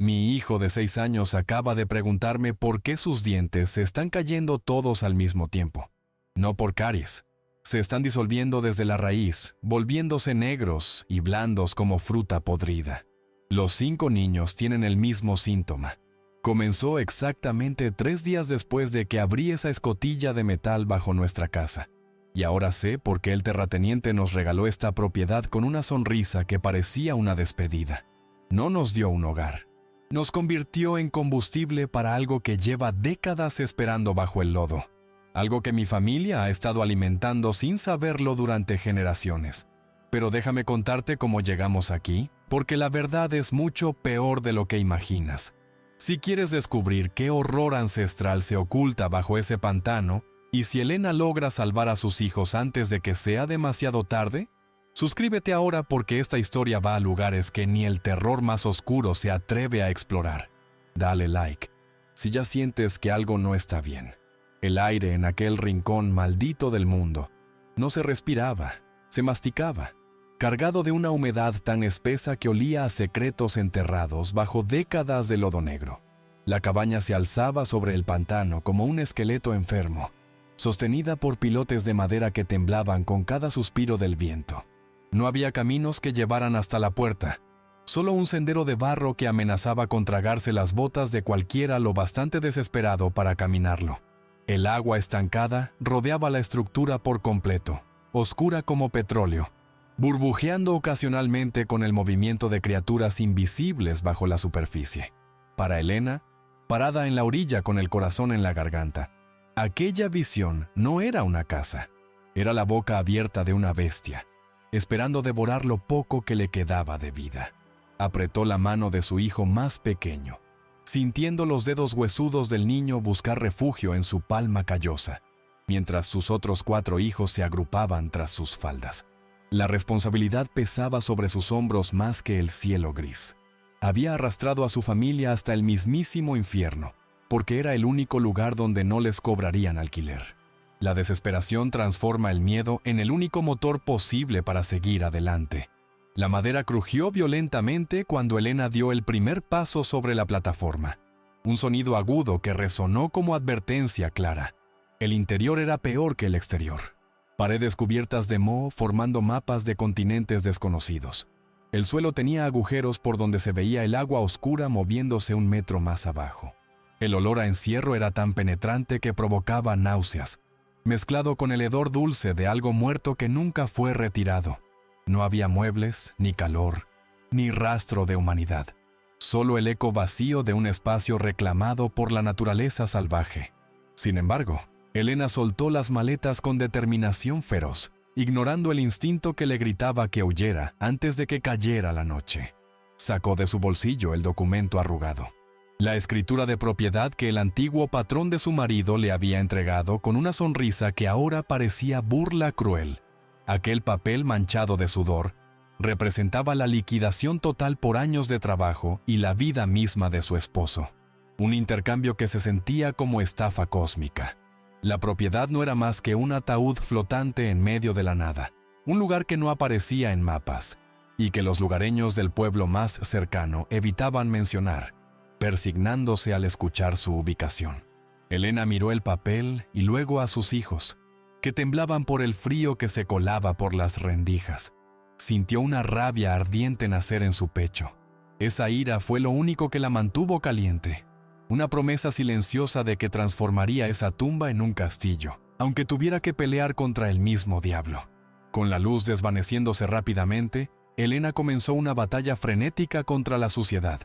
Mi hijo de 6 años acaba de preguntarme por qué sus dientes se están cayendo todos al mismo tiempo. No por caries. Se están disolviendo desde la raíz, volviéndose negros y blandos como fruta podrida. Los 5 niños tienen el mismo síntoma. Comenzó exactamente 3 días después de que abrí esa escotilla de metal bajo nuestra casa. Y ahora sé por qué el terrateniente nos regaló esta propiedad con una sonrisa que parecía una despedida. No nos dio un hogar. Nos convirtió en combustible para algo que lleva décadas esperando bajo el lodo. Algo que mi familia ha estado alimentando sin saberlo durante generaciones. Pero déjame contarte cómo llegamos aquí, porque la verdad es mucho peor de lo que imaginas. Si quieres descubrir qué horror ancestral se oculta bajo ese pantano, y si Elena logra salvar a sus hijos antes de que sea demasiado tarde, suscríbete ahora porque esta historia va a lugares que ni el terror más oscuro se atreve a explorar. Dale like, si ya sientes que algo no está bien. El aire en aquel rincón maldito del mundo no se respiraba, se masticaba, cargado de una humedad tan espesa que olía a secretos enterrados bajo décadas de lodo negro. La cabaña se alzaba sobre el pantano como un esqueleto enfermo, sostenida por pilotes de madera que temblaban con cada suspiro del viento. No había caminos que llevaran hasta la puerta, solo un sendero de barro que amenazaba con tragarse las botas de cualquiera lo bastante desesperado para caminarlo. El agua estancada rodeaba la estructura por completo, oscura como petróleo, burbujeando ocasionalmente con el movimiento de criaturas invisibles bajo la superficie. Para Elena, parada en la orilla con el corazón en la garganta, aquella visión no era una casa, era la boca abierta de una bestia, esperando devorar lo poco que le quedaba de vida. Apretó la mano de su hijo más pequeño, sintiendo los dedos huesudos del niño buscar refugio en su palma callosa, mientras sus otros 4 hijos se agrupaban tras sus faldas. La responsabilidad pesaba sobre sus hombros más que el cielo gris. Había arrastrado a su familia hasta el mismísimo infierno, porque era el único lugar donde no les cobrarían alquiler. La desesperación transforma el miedo en el único motor posible para seguir adelante. La madera crujió violentamente cuando Elena dio el primer paso sobre la plataforma. Un sonido agudo que resonó como advertencia clara. El interior era peor que el exterior. Paredes cubiertas de moho formando mapas de continentes desconocidos. El suelo tenía agujeros por donde se veía el agua oscura moviéndose 1 metro más abajo. El olor a encierro era tan penetrante que provocaba náuseas, mezclado con el hedor dulce de algo muerto que nunca fue retirado. No había muebles, ni calor, ni rastro de humanidad. Solo el eco vacío de un espacio reclamado por la naturaleza salvaje. Sin embargo, Elena soltó las maletas con determinación feroz, ignorando el instinto que le gritaba que huyera antes de que cayera la noche. Sacó de su bolsillo el documento arrugado. La escritura de propiedad que el antiguo patrón de su marido le había entregado con una sonrisa que ahora parecía burla cruel. Aquel papel manchado de sudor representaba la liquidación total por años de trabajo y la vida misma de su esposo. Un intercambio que se sentía como estafa cósmica. La propiedad no era más que un ataúd flotante en medio de la nada, un lugar que no aparecía en mapas, y que los lugareños del pueblo más cercano evitaban mencionar, persignándose al escuchar su ubicación. Elena miró el papel y luego a sus hijos, que temblaban por el frío que se colaba por las rendijas. Sintió una rabia ardiente nacer en su pecho. Esa ira fue lo único que la mantuvo caliente. Una promesa silenciosa de que transformaría esa tumba en un castillo, aunque tuviera que pelear contra el mismo diablo. Con la luz desvaneciéndose rápidamente, Elena comenzó una batalla frenética contra la suciedad.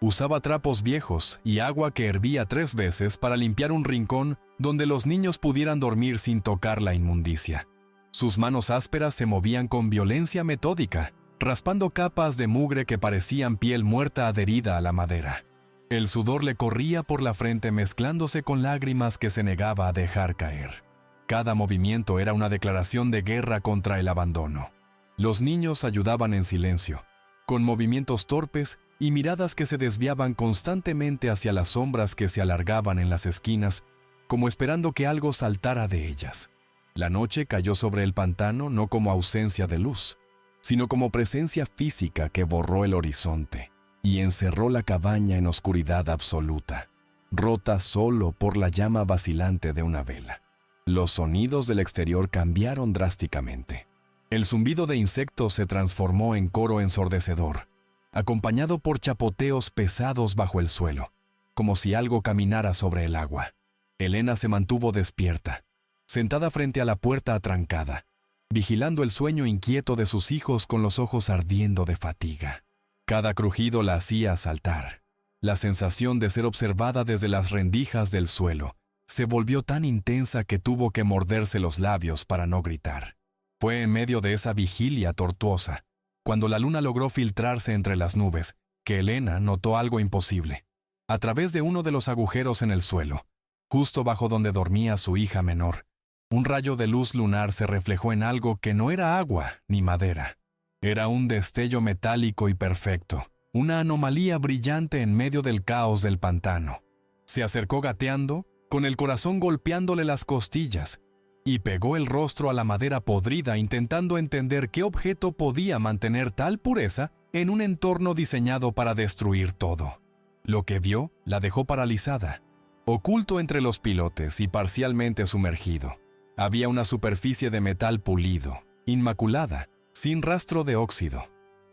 Usaba trapos viejos y agua que hervía 3 veces para limpiar un rincón donde los niños pudieran dormir sin tocar la inmundicia. Sus manos ásperas se movían con violencia metódica, raspando capas de mugre que parecían piel muerta adherida a la madera. El sudor le corría por la frente mezclándose con lágrimas que se negaba a dejar caer. Cada movimiento era una declaración de guerra contra el abandono. Los niños ayudaban en silencio, con movimientos torpes y miradas que se desviaban constantemente hacia las sombras que se alargaban en las esquinas, como esperando que algo saltara de ellas. La noche cayó sobre el pantano no como ausencia de luz, sino como presencia física que borró el horizonte. y encerró la cabaña en oscuridad absoluta, rota solo por la llama vacilante de una vela. Los sonidos del exterior cambiaron drásticamente. El zumbido de insectos se transformó en coro ensordecedor, acompañado por chapoteos pesados bajo el suelo, como si algo caminara sobre el agua. Elena se mantuvo despierta, sentada frente a la puerta atrancada, vigilando el sueño inquieto de sus hijos con los ojos ardiendo de fatiga. Cada crujido la hacía saltar. La sensación de ser observada desde las rendijas del suelo se volvió tan intensa que tuvo que morderse los labios para no gritar. Fue en medio de esa vigilia tortuosa, cuando la luna logró filtrarse entre las nubes, que Elena notó algo imposible. A través de uno de los agujeros en el suelo, justo bajo donde dormía su hija menor, un rayo de luz lunar se reflejó en algo que no era agua ni madera. Era un destello metálico y perfecto, una anomalía brillante en medio del caos del pantano. Se acercó gateando, con el corazón golpeándole las costillas, y pegó el rostro a la madera podrida intentando entender qué objeto podía mantener tal pureza en un entorno diseñado para destruir todo. Lo que vio la dejó paralizada. Oculto entre los pilotes y parcialmente sumergido, había una superficie de metal pulido, inmaculada, sin rastro de óxido.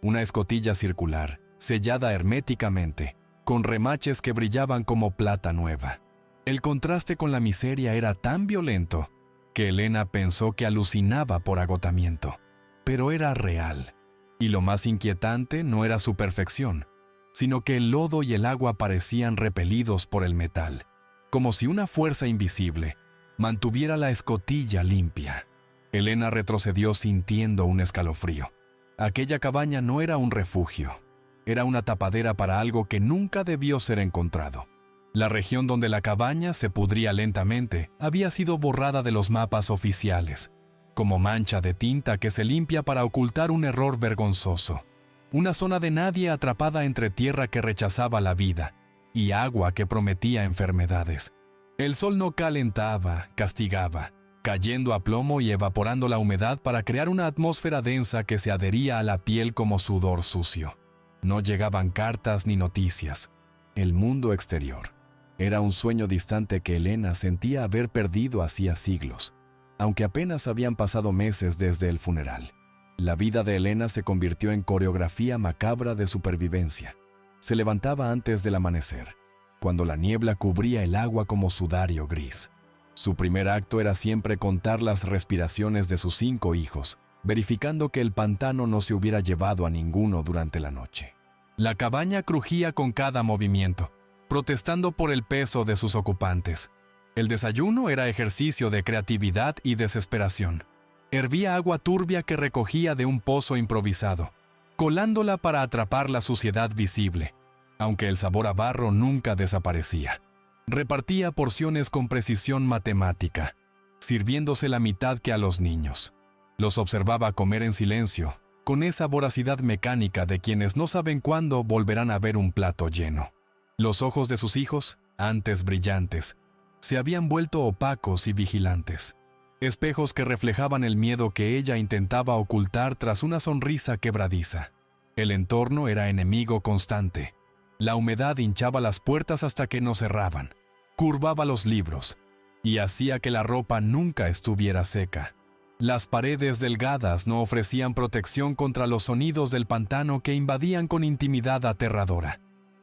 Una escotilla circular, sellada herméticamente, con remaches que brillaban como plata nueva. El contraste con la miseria era tan violento que Elena pensó que alucinaba por agotamiento, pero era real. Y lo más inquietante no era su perfección, sino que el lodo y el agua parecían repelidos por el metal, como si una fuerza invisible mantuviera la escotilla limpia. Elena retrocedió sintiendo un escalofrío. Aquella cabaña no era un refugio, era una tapadera para algo que nunca debió ser encontrado. La región donde la cabaña se pudría lentamente había sido borrada de los mapas oficiales, como mancha de tinta que se limpia para ocultar un error vergonzoso. Una zona de nadie atrapada entre tierra que rechazaba la vida y agua que prometía enfermedades. El sol no calentaba, castigaba, cayendo a plomo y evaporando la humedad para crear una atmósfera densa que se adhería a la piel como sudor sucio. No llegaban cartas ni noticias. El mundo exterior era un sueño distante que Elena sentía haber perdido hacía siglos, aunque apenas habían pasado meses desde el funeral. La vida de Elena se convirtió en coreografía macabra de supervivencia. Se levantaba antes del amanecer, cuando la niebla cubría el agua como sudario gris. Su primer acto era siempre contar las respiraciones de sus 5 hijos, verificando que el pantano no se hubiera llevado a ninguno durante la noche. La cabaña crujía con cada movimiento, protestando por el peso de sus ocupantes. El desayuno era ejercicio de creatividad y desesperación. Hervía agua turbia que recogía de un pozo improvisado, colándola para atrapar la suciedad visible, aunque el sabor a barro nunca desaparecía. Repartía porciones con precisión matemática, sirviéndose la mitad que a los niños. Los observaba comer en silencio, con esa voracidad mecánica de quienes no saben cuándo volverán a ver un plato lleno. Los ojos de sus hijos, antes brillantes, se habían vuelto opacos y vigilantes. Espejos que reflejaban el miedo que ella intentaba ocultar tras una sonrisa quebradiza. El entorno era enemigo constante. La humedad hinchaba las puertas hasta que no cerraban, curvaba los libros y hacía que la ropa nunca estuviera seca. Las paredes delgadas no ofrecían protección contra los sonidos del pantano que invadían con intimidad aterradora.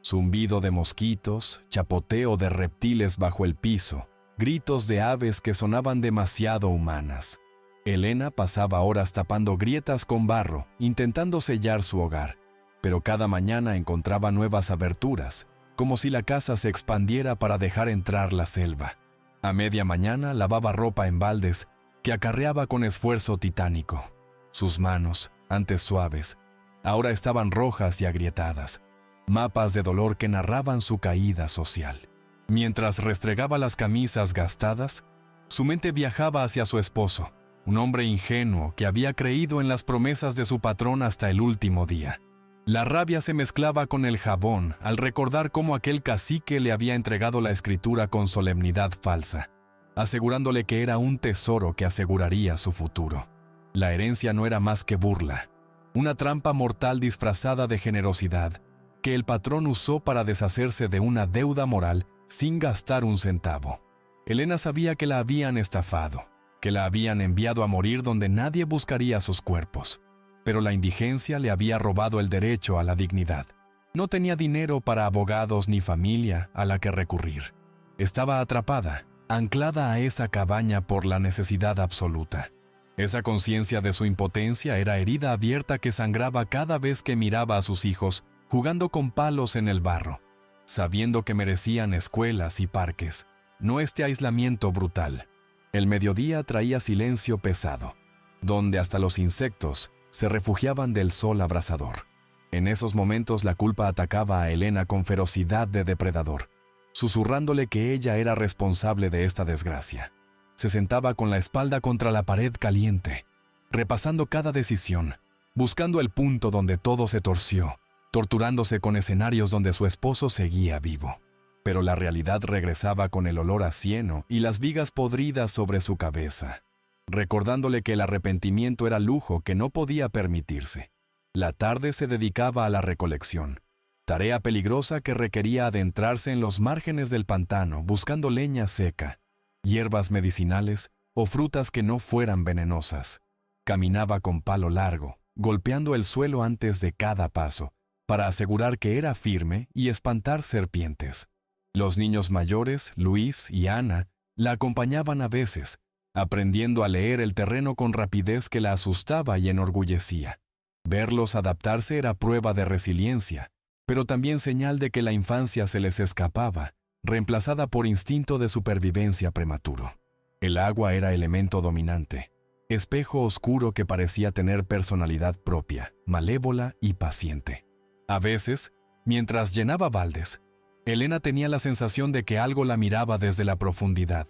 Zumbido de mosquitos, chapoteo de reptiles bajo el piso, gritos de aves que sonaban demasiado humanas. Elena pasaba horas tapando grietas con barro, intentando sellar su hogar, pero cada mañana encontraba nuevas aberturas, como si la casa se expandiera para dejar entrar la selva. A media mañana lavaba ropa en baldes que acarreaba con esfuerzo titánico. Sus manos, antes suaves, ahora estaban rojas y agrietadas, mapas de dolor que narraban su caída social. Mientras restregaba las camisas gastadas, su mente viajaba hacia su esposo, un hombre ingenuo que había creído en las promesas de su patrón hasta el último día. La rabia se mezclaba con el jabón al recordar cómo aquel cacique le había entregado la escritura con solemnidad falsa, asegurándole que era un tesoro que aseguraría su futuro. La herencia no era más que burla, una trampa mortal disfrazada de generosidad, que el patrón usó para deshacerse de una deuda moral sin gastar un centavo. Elena sabía que la habían estafado, que la habían enviado a morir donde nadie buscaría sus cuerpos. Pero la indigencia le había robado el derecho a la dignidad. No tenía dinero para abogados ni familia a la que recurrir. Estaba atrapada, anclada a esa cabaña por la necesidad absoluta. Esa conciencia de su impotencia era herida abierta que sangraba cada vez que miraba a sus hijos jugando con palos en el barro, sabiendo que merecían escuelas y parques, no este aislamiento brutal. El mediodía traía silencio pesado, donde hasta los insectos se refugiaban del sol abrasador. En esos momentos la culpa atacaba a Elena con ferocidad de depredador, susurrándole que ella era responsable de esta desgracia. Se sentaba con la espalda contra la pared caliente, repasando cada decisión, buscando el punto donde todo se torció, torturándose con escenarios donde su esposo seguía vivo. Pero la realidad regresaba con el olor a cieno y las vigas podridas sobre su cabeza, recordándole que el arrepentimiento era lujo que no podía permitirse. La tarde se dedicaba a la recolección, tarea peligrosa que requería adentrarse en los márgenes del pantano buscando leña seca, hierbas medicinales o frutas que no fueran venenosas. Caminaba con palo largo, golpeando el suelo antes de cada paso, para asegurar que era firme y espantar serpientes. Los niños mayores, Luis y Ana, la acompañaban a veces, aprendiendo a leer el terreno con rapidez que la asustaba y enorgullecía. Verlos adaptarse era prueba de resiliencia, pero también señal de que la infancia se les escapaba, reemplazada por instinto de supervivencia prematuro. El agua era elemento dominante, espejo oscuro que parecía tener personalidad propia, malévola y paciente. A veces, mientras llenaba baldes, Elena tenía la sensación de que algo la miraba desde la profundidad,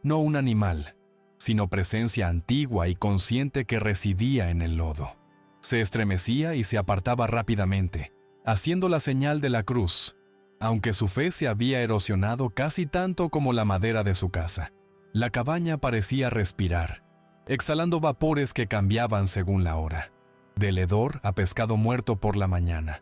no un animal, sino presencia antigua y consciente que residía en el lodo. Se estremecía y se apartaba rápidamente, haciendo la señal de la cruz, aunque su fe se había erosionado casi tanto como la madera de su casa. La cabaña parecía respirar, exhalando vapores que cambiaban según la hora, del hedor a pescado muerto por la mañana,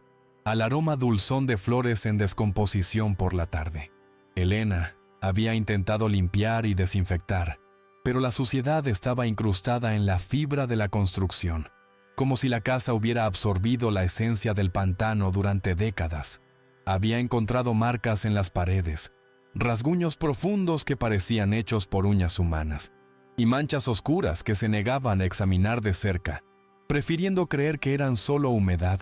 al aroma dulzón de flores en descomposición por la tarde. Elena había intentado limpiar y desinfectar, pero la suciedad estaba incrustada en la fibra de la construcción, como si la casa hubiera absorbido la esencia del pantano durante décadas. Había encontrado marcas en las paredes, rasguños profundos que parecían hechos por uñas humanas, y manchas oscuras que se negaban a examinar de cerca, prefiriendo creer que eran solo humedad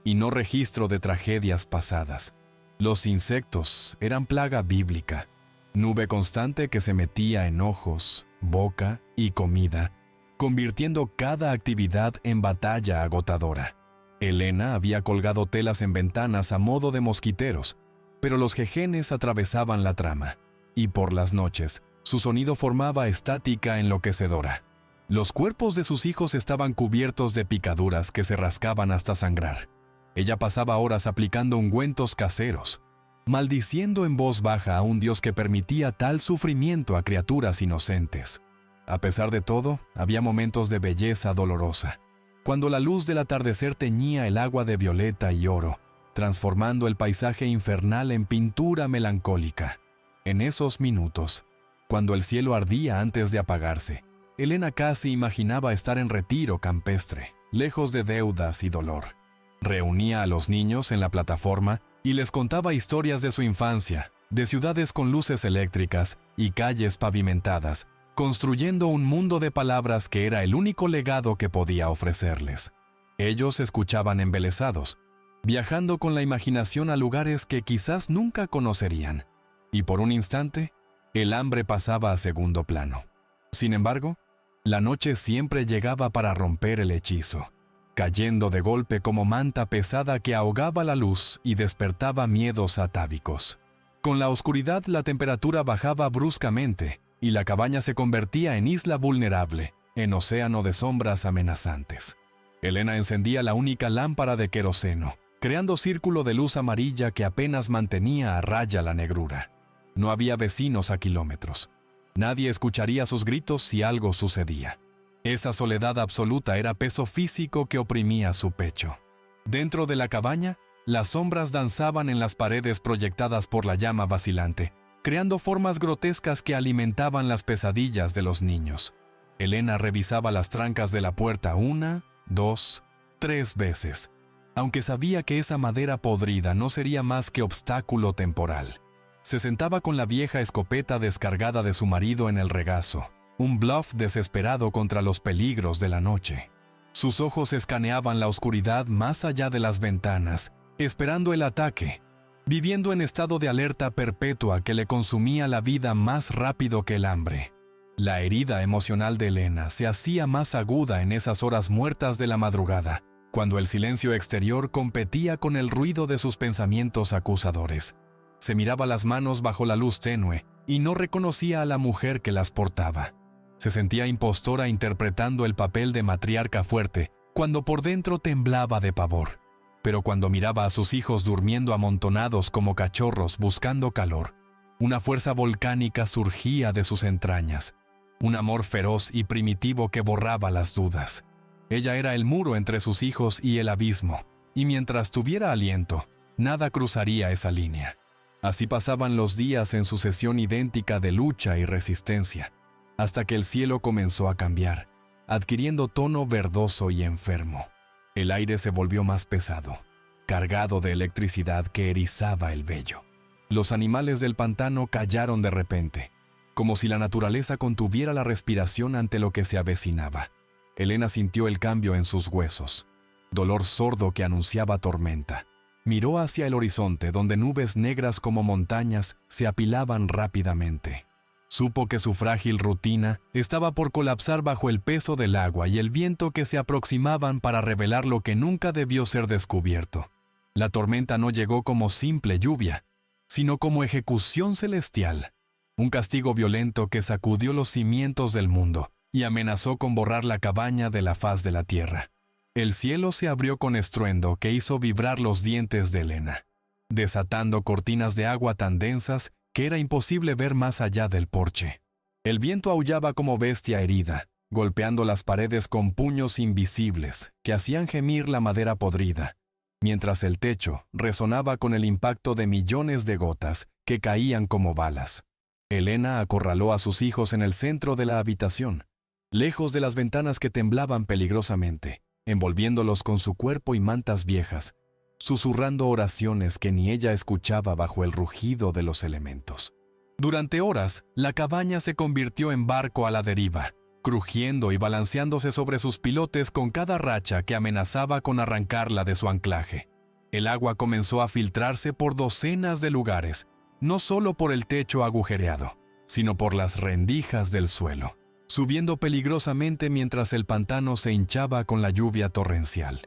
y no registro de tragedias pasadas. Los insectos eran plaga bíblica, nube constante que se metía en ojos, boca y comida, convirtiendo cada actividad en batalla agotadora. Elena había colgado telas en ventanas a modo de mosquiteros, pero los jejenes atravesaban la trama, y por las noches, su sonido formaba estática enloquecedora. Los cuerpos de sus hijos estaban cubiertos de picaduras que se rascaban hasta sangrar. Ella pasaba horas aplicando ungüentos caseros, maldiciendo en voz baja a un Dios que permitía tal sufrimiento a criaturas inocentes. A pesar de todo, había momentos de belleza dolorosa, cuando la luz del atardecer teñía el agua de violeta y oro, transformando el paisaje infernal en pintura melancólica. En esos minutos, cuando el cielo ardía antes de apagarse, Elena casi imaginaba estar en retiro campestre, lejos de deudas y dolor. Reunía a los niños en la plataforma y les contaba historias de su infancia, de ciudades con luces eléctricas y calles pavimentadas, construyendo un mundo de palabras que era el único legado que podía ofrecerles. Ellos escuchaban embelesados, viajando con la imaginación a lugares que quizás nunca conocerían, y por un instante, el hambre pasaba a segundo plano. Sin embargo, la noche siempre llegaba para romper el hechizo, cayendo de golpe como manta pesada que ahogaba la luz y despertaba miedos atávicos. Con la oscuridad, la temperatura bajaba bruscamente y la cabaña se convertía en isla vulnerable, en océano de sombras amenazantes. Elena encendía la única lámpara de queroseno, creando círculo de luz amarilla que apenas mantenía a raya la negrura. No había vecinos a kilómetros. Nadie escucharía sus gritos si algo sucedía. Esa soledad absoluta era peso físico que oprimía su pecho. Dentro de la cabaña, Las sombras danzaban en las paredes proyectadas por la llama vacilante, creando formas grotescas que alimentaban las pesadillas de los niños. Elena revisaba las trancas de la puerta 1, 2, 3 veces, aunque sabía que esa madera podrida no sería más que obstáculo temporal. Se sentaba con la vieja escopeta descargada de su marido en el regazo, un bluff desesperado contra los peligros de la noche. Sus ojos escaneaban la oscuridad más allá de las ventanas, esperando el ataque, viviendo en estado de alerta perpetua que le consumía la vida más rápido que el hambre. La herida emocional de Elena se hacía más aguda en esas horas muertas de la madrugada, cuando el silencio exterior competía con el ruido de sus pensamientos acusadores. Se miraba las manos bajo la luz tenue y no reconocía a la mujer que las portaba. Se sentía impostora interpretando el papel de matriarca fuerte, cuando por dentro temblaba de pavor. Pero cuando miraba a sus hijos durmiendo amontonados como cachorros buscando calor, una fuerza volcánica surgía de sus entrañas, un amor feroz y primitivo que borraba las dudas. Ella era el muro entre sus hijos y el abismo, y mientras tuviera aliento, nada cruzaría esa línea. Así pasaban los días en sucesión idéntica de lucha y resistencia, hasta que el cielo comenzó a cambiar, adquiriendo tono verdoso y enfermo. El aire se volvió más pesado, cargado de electricidad que erizaba el vello. Los animales del pantano callaron de repente, como si la naturaleza contuviera la respiración ante lo que se avecinaba. Elena sintió el cambio en sus huesos, dolor sordo que anunciaba tormenta. Miró hacia el horizonte donde nubes negras como montañas se apilaban rápidamente. Supo que su frágil rutina estaba por colapsar bajo el peso del agua y el viento que se aproximaban para revelar lo que nunca debió ser descubierto. La tormenta no llegó como simple lluvia, sino como ejecución celestial, un castigo violento que sacudió los cimientos del mundo y amenazó con borrar la cabaña de la faz de la tierra. El cielo se abrió con estruendo que hizo vibrar los dientes de Elena, desatando cortinas de agua tan densas que era imposible ver más allá del porche. El viento aullaba como bestia herida, golpeando las paredes con puños invisibles que hacían gemir la madera podrida, mientras el techo resonaba con el impacto de millones de gotas que caían como balas. Elena acorraló a sus hijos en el centro de la habitación, lejos de las ventanas que temblaban peligrosamente, envolviéndolos con su cuerpo y mantas viejas, susurrando oraciones que ni ella escuchaba bajo el rugido de los elementos. Durante horas, la cabaña se convirtió en barco a la deriva, crujiendo y balanceándose sobre sus pilotes con cada racha que amenazaba con arrancarla de su anclaje. El agua comenzó a filtrarse por docenas de lugares, no solo por el techo agujereado, sino por las rendijas del suelo, subiendo peligrosamente mientras el pantano se hinchaba con la lluvia torrencial.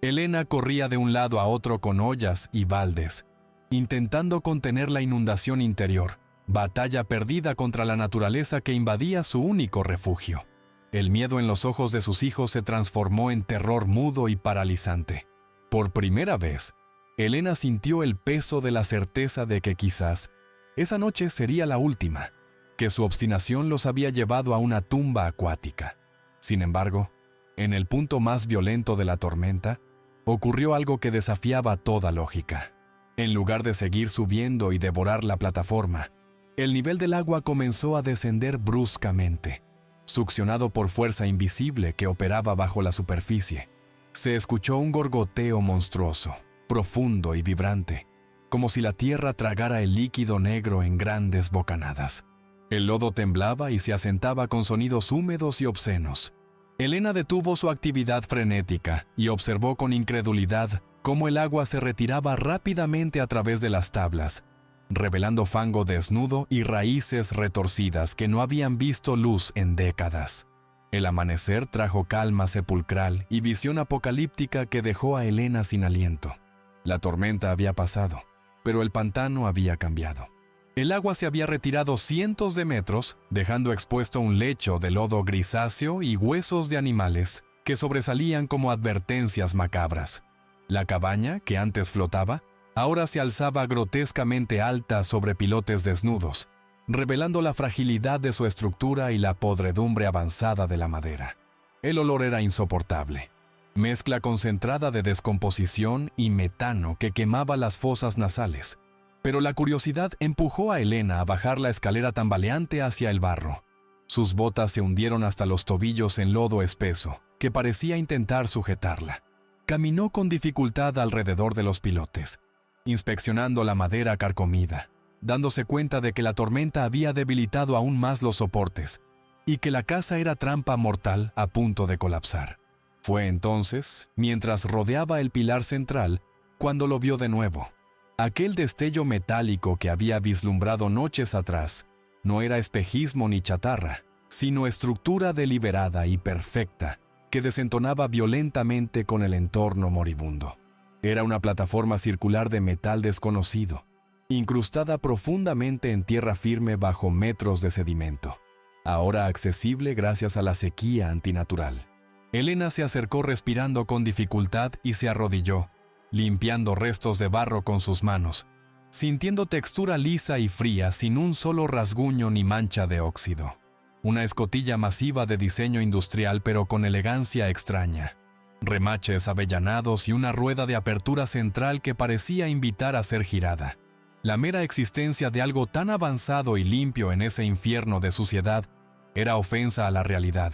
Elena corría de un lado a otro con ollas y baldes, intentando contener la inundación interior, batalla perdida contra la naturaleza que invadía su único refugio. El miedo en los ojos de sus hijos se transformó en terror mudo y paralizante. Por primera vez, Elena sintió el peso de la certeza de que quizás esa noche sería la última, que su obstinación los había llevado a una tumba acuática. Sin embargo, en el punto más violento de la tormenta, ocurrió algo que desafiaba toda lógica. En lugar de seguir subiendo y devorar la plataforma, el nivel del agua comenzó a descender bruscamente, succionado por fuerza invisible que operaba bajo la superficie. Se escuchó un gorgoteo monstruoso, profundo y vibrante, como si la tierra tragara el líquido negro en grandes bocanadas. El lodo temblaba y se asentaba con sonidos húmedos y obscenos. Elena detuvo su actividad frenética y observó con incredulidad cómo el agua se retiraba rápidamente a través de las tablas, revelando fango desnudo y raíces retorcidas que no habían visto luz en décadas. El amanecer trajo calma sepulcral y visión apocalíptica que dejó a Elena sin aliento. La tormenta había pasado, pero el pantano había cambiado. El agua se había retirado cientos de metros, dejando expuesto un lecho de lodo grisáceo y huesos de animales que sobresalían como advertencias macabras. La cabaña, que antes flotaba, ahora se alzaba grotescamente alta sobre pilotes desnudos, revelando la fragilidad de su estructura y la podredumbre avanzada de la madera. El olor era insoportable. mezcla concentrada de descomposición y metano que quemaba las fosas nasales. Pero la curiosidad empujó a Elena a bajar la escalera tambaleante hacia el barro. Sus botas se hundieron hasta los tobillos en lodo espeso, que parecía intentar sujetarla. Caminó con dificultad alrededor de los pilotes, inspeccionando la madera carcomida, dándose cuenta de que la tormenta había debilitado aún más los soportes y que la casa era trampa mortal a punto de colapsar. Fue entonces, mientras rodeaba el pilar central, cuando lo vio de nuevo. Aquel destello metálico que había vislumbrado noches atrás no era espejismo ni chatarra, sino estructura deliberada y perfecta que desentonaba violentamente con el entorno moribundo. Era una plataforma circular de metal desconocido, incrustada profundamente en tierra firme bajo metros de sedimento, ahora accesible gracias a la sequía antinatural. Elena se acercó respirando con dificultad y se arrodilló, limpiando restos de barro con sus manos, sintiendo textura lisa y fría sin un solo rasguño ni mancha de óxido. Una escotilla masiva de diseño industrial pero con elegancia extraña, remaches avellanados y una rueda de apertura central que parecía invitar a ser girada. La mera existencia de algo tan avanzado y limpio en ese infierno de suciedad era ofensa a la realidad,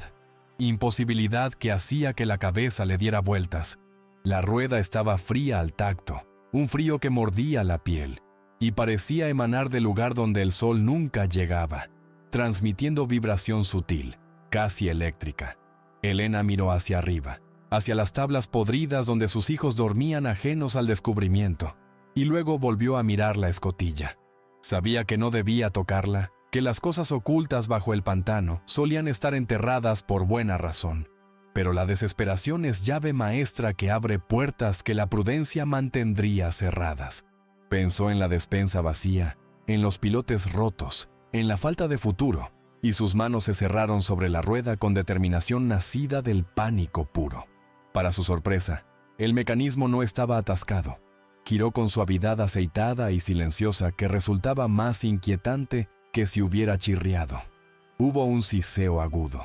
imposibilidad que hacía que la cabeza le diera vueltas. La rueda estaba fría al tacto, un frío que mordía la piel, y parecía emanar del lugar donde el sol nunca llegaba, transmitiendo vibración sutil, casi eléctrica. Elena miró hacia arriba, hacia las tablas podridas donde sus hijos dormían ajenos al descubrimiento, y luego volvió a mirar la escotilla. Sabía que no debía tocarla, que las cosas ocultas bajo el pantano solían estar enterradas por buena razón. Pero la desesperación es llave maestra que abre puertas que la prudencia mantendría cerradas. Pensó en la despensa vacía, en los pilotes rotos, en la falta de futuro, y sus manos se cerraron sobre la rueda con determinación nacida del pánico puro. Para su sorpresa, el mecanismo no estaba atascado. Giró con suavidad aceitada y silenciosa que resultaba más inquietante que si hubiera chirriado. Hubo un siseo agudo,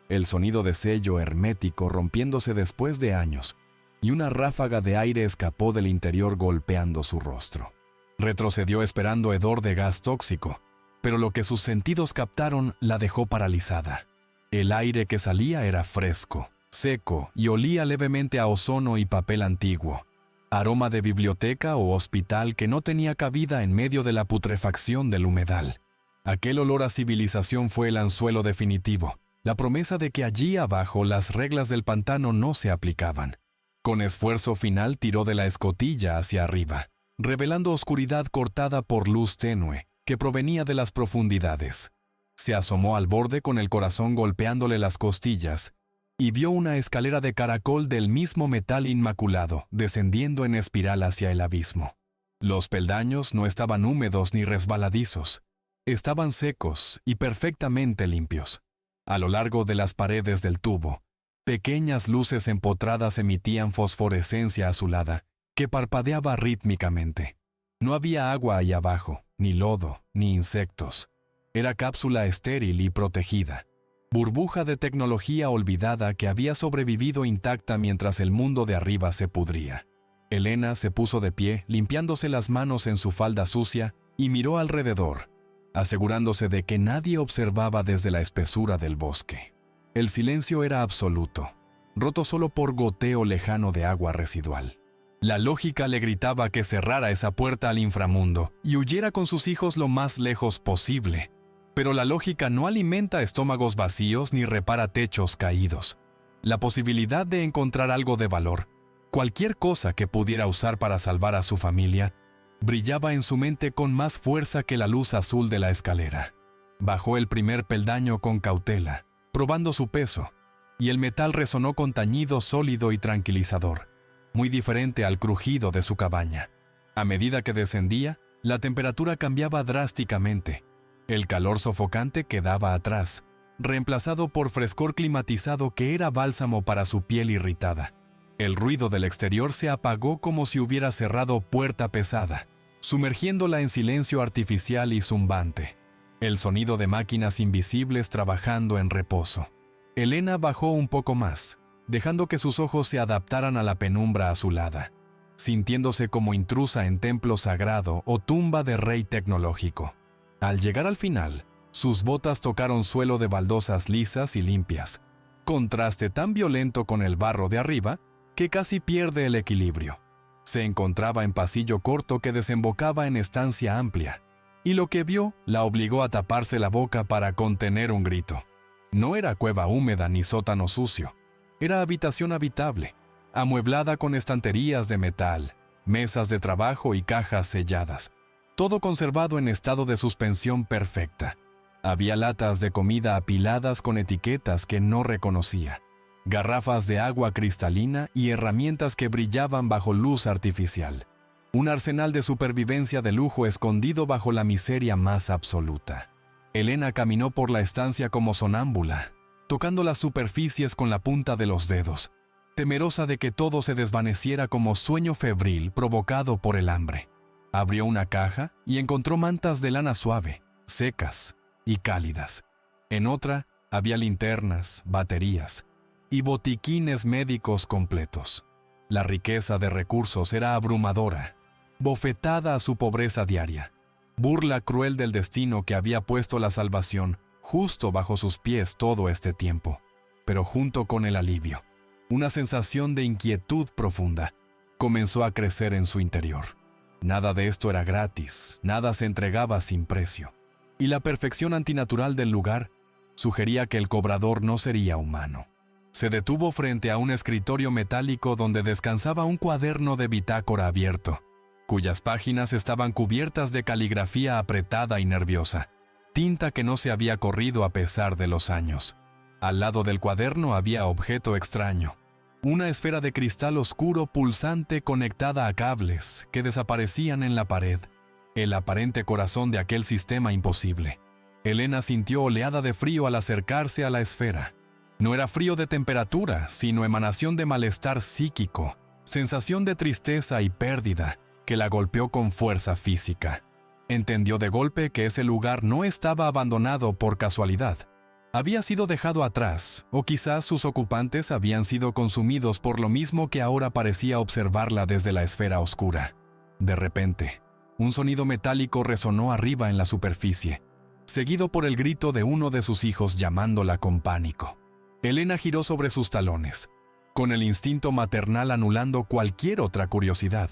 el sonido de sello hermético rompiéndose después de años, y una ráfaga de aire escapó del interior golpeando su rostro. Retrocedió esperando hedor de gas tóxico, pero lo que sus sentidos captaron la dejó paralizada. El aire que salía era fresco, seco y olía levemente a ozono y papel antiguo, aroma de biblioteca o hospital que no tenía cabida en medio de la putrefacción del humedal. Aquel olor a civilización fue el anzuelo definitivo, la promesa de que allí abajo las reglas del pantano no se aplicaban. Con esfuerzo final tiró de la escotilla hacia arriba, revelando oscuridad cortada por luz tenue que provenía de las profundidades. Se asomó al borde con el corazón golpeándole las costillas y vio una escalera de caracol del mismo metal inmaculado descendiendo en espiral hacia el abismo. Los peldaños no estaban húmedos ni resbaladizos, estaban secos y perfectamente limpios. A lo largo de las paredes del tubo, pequeñas luces empotradas emitían fosforescencia azulada que parpadeaba rítmicamente. No había agua ahí abajo, ni lodo, ni insectos. Era cápsula estéril y protegida, burbuja de tecnología olvidada que había sobrevivido intacta mientras el mundo de arriba se pudría. Elena se puso de pie, limpiándose las manos en su falda sucia, y miró alrededor, asegurándose de que nadie observaba desde la espesura del bosque. El silencio era absoluto, roto solo por goteo lejano de agua residual. La lógica le gritaba que cerrara esa puerta al inframundo y huyera con sus hijos lo más lejos posible. Pero la lógica no alimenta estómagos vacíos ni repara techos caídos. La posibilidad de encontrar algo de valor, cualquier cosa que pudiera usar para salvar a su familia, brillaba en su mente con más fuerza que la luz azul de la escalera. Bajó el primer peldaño con cautela, probando su peso, y el metal resonó con tañido sólido y tranquilizador, muy diferente al crujido de su cabaña. A medida que descendía, la temperatura cambiaba drásticamente. El calor sofocante quedaba atrás, reemplazado por frescor climatizado que era bálsamo para su piel irritada. El ruido del exterior se apagó como si hubiera cerrado puerta pesada, sumergiéndola en silencio artificial y zumbante. El sonido de máquinas invisibles trabajando en reposo. Elena bajó un poco más, dejando que sus ojos se adaptaran a la penumbra azulada, sintiéndose como intrusa en templo sagrado o tumba de rey tecnológico. Al llegar al final, sus botas tocaron suelo de baldosas lisas y limpias, contraste tan violento con el barro de arriba que casi pierde el equilibrio. Se encontraba en pasillo corto que desembocaba en estancia amplia, y lo que vio la obligó a taparse la boca para contener un grito. No era cueva húmeda ni sótano sucio, era habitación habitable, amueblada con estanterías de metal, mesas de trabajo y cajas selladas, todo conservado en estado de suspensión perfecta. Había latas de comida apiladas con etiquetas que no reconocía, garrafas de agua cristalina y herramientas que brillaban bajo luz artificial. Un arsenal de supervivencia de lujo escondido bajo la miseria más absoluta. Elena caminó por la estancia como sonámbula, tocando las superficies con la punta de los dedos, temerosa de que todo se desvaneciera como sueño febril provocado por el hambre. Abrió una caja y encontró mantas de lana suave, secas y cálidas. En otra había linternas, baterías y botiquines médicos completos. La riqueza de recursos era abrumadora, bofetada a su pobreza diaria, burla cruel del destino que había puesto la salvación justo bajo sus pies todo este tiempo. Pero junto con el alivio, una sensación de inquietud profunda comenzó a crecer en su interior. Nada de esto era gratis, nada se entregaba sin precio, y la perfección antinatural del lugar sugería que el cobrador no sería humano. Se detuvo frente a un escritorio metálico donde descansaba un cuaderno de bitácora abierto, cuyas páginas estaban cubiertas de caligrafía apretada y nerviosa, tinta que no se había corrido a pesar de los años. Al lado del cuaderno había objeto extraño, una esfera de cristal oscuro pulsante conectada a cables que desaparecían en la pared, el aparente corazón de aquel sistema imposible. Elena sintió oleada de frío al acercarse a la esfera. No era frío de temperatura, sino emanación de malestar psíquico, sensación de tristeza y pérdida que la golpeó con fuerza física. Entendió de golpe que ese lugar no estaba abandonado por casualidad. Había sido dejado atrás, o quizás sus ocupantes habían sido consumidos por lo mismo que ahora parecía observarla desde la esfera oscura. De repente, un sonido metálico resonó arriba en la superficie, seguido por el grito de uno de sus hijos llamándola con pánico. Elena giró sobre sus talones, con el instinto maternal anulando cualquier otra curiosidad,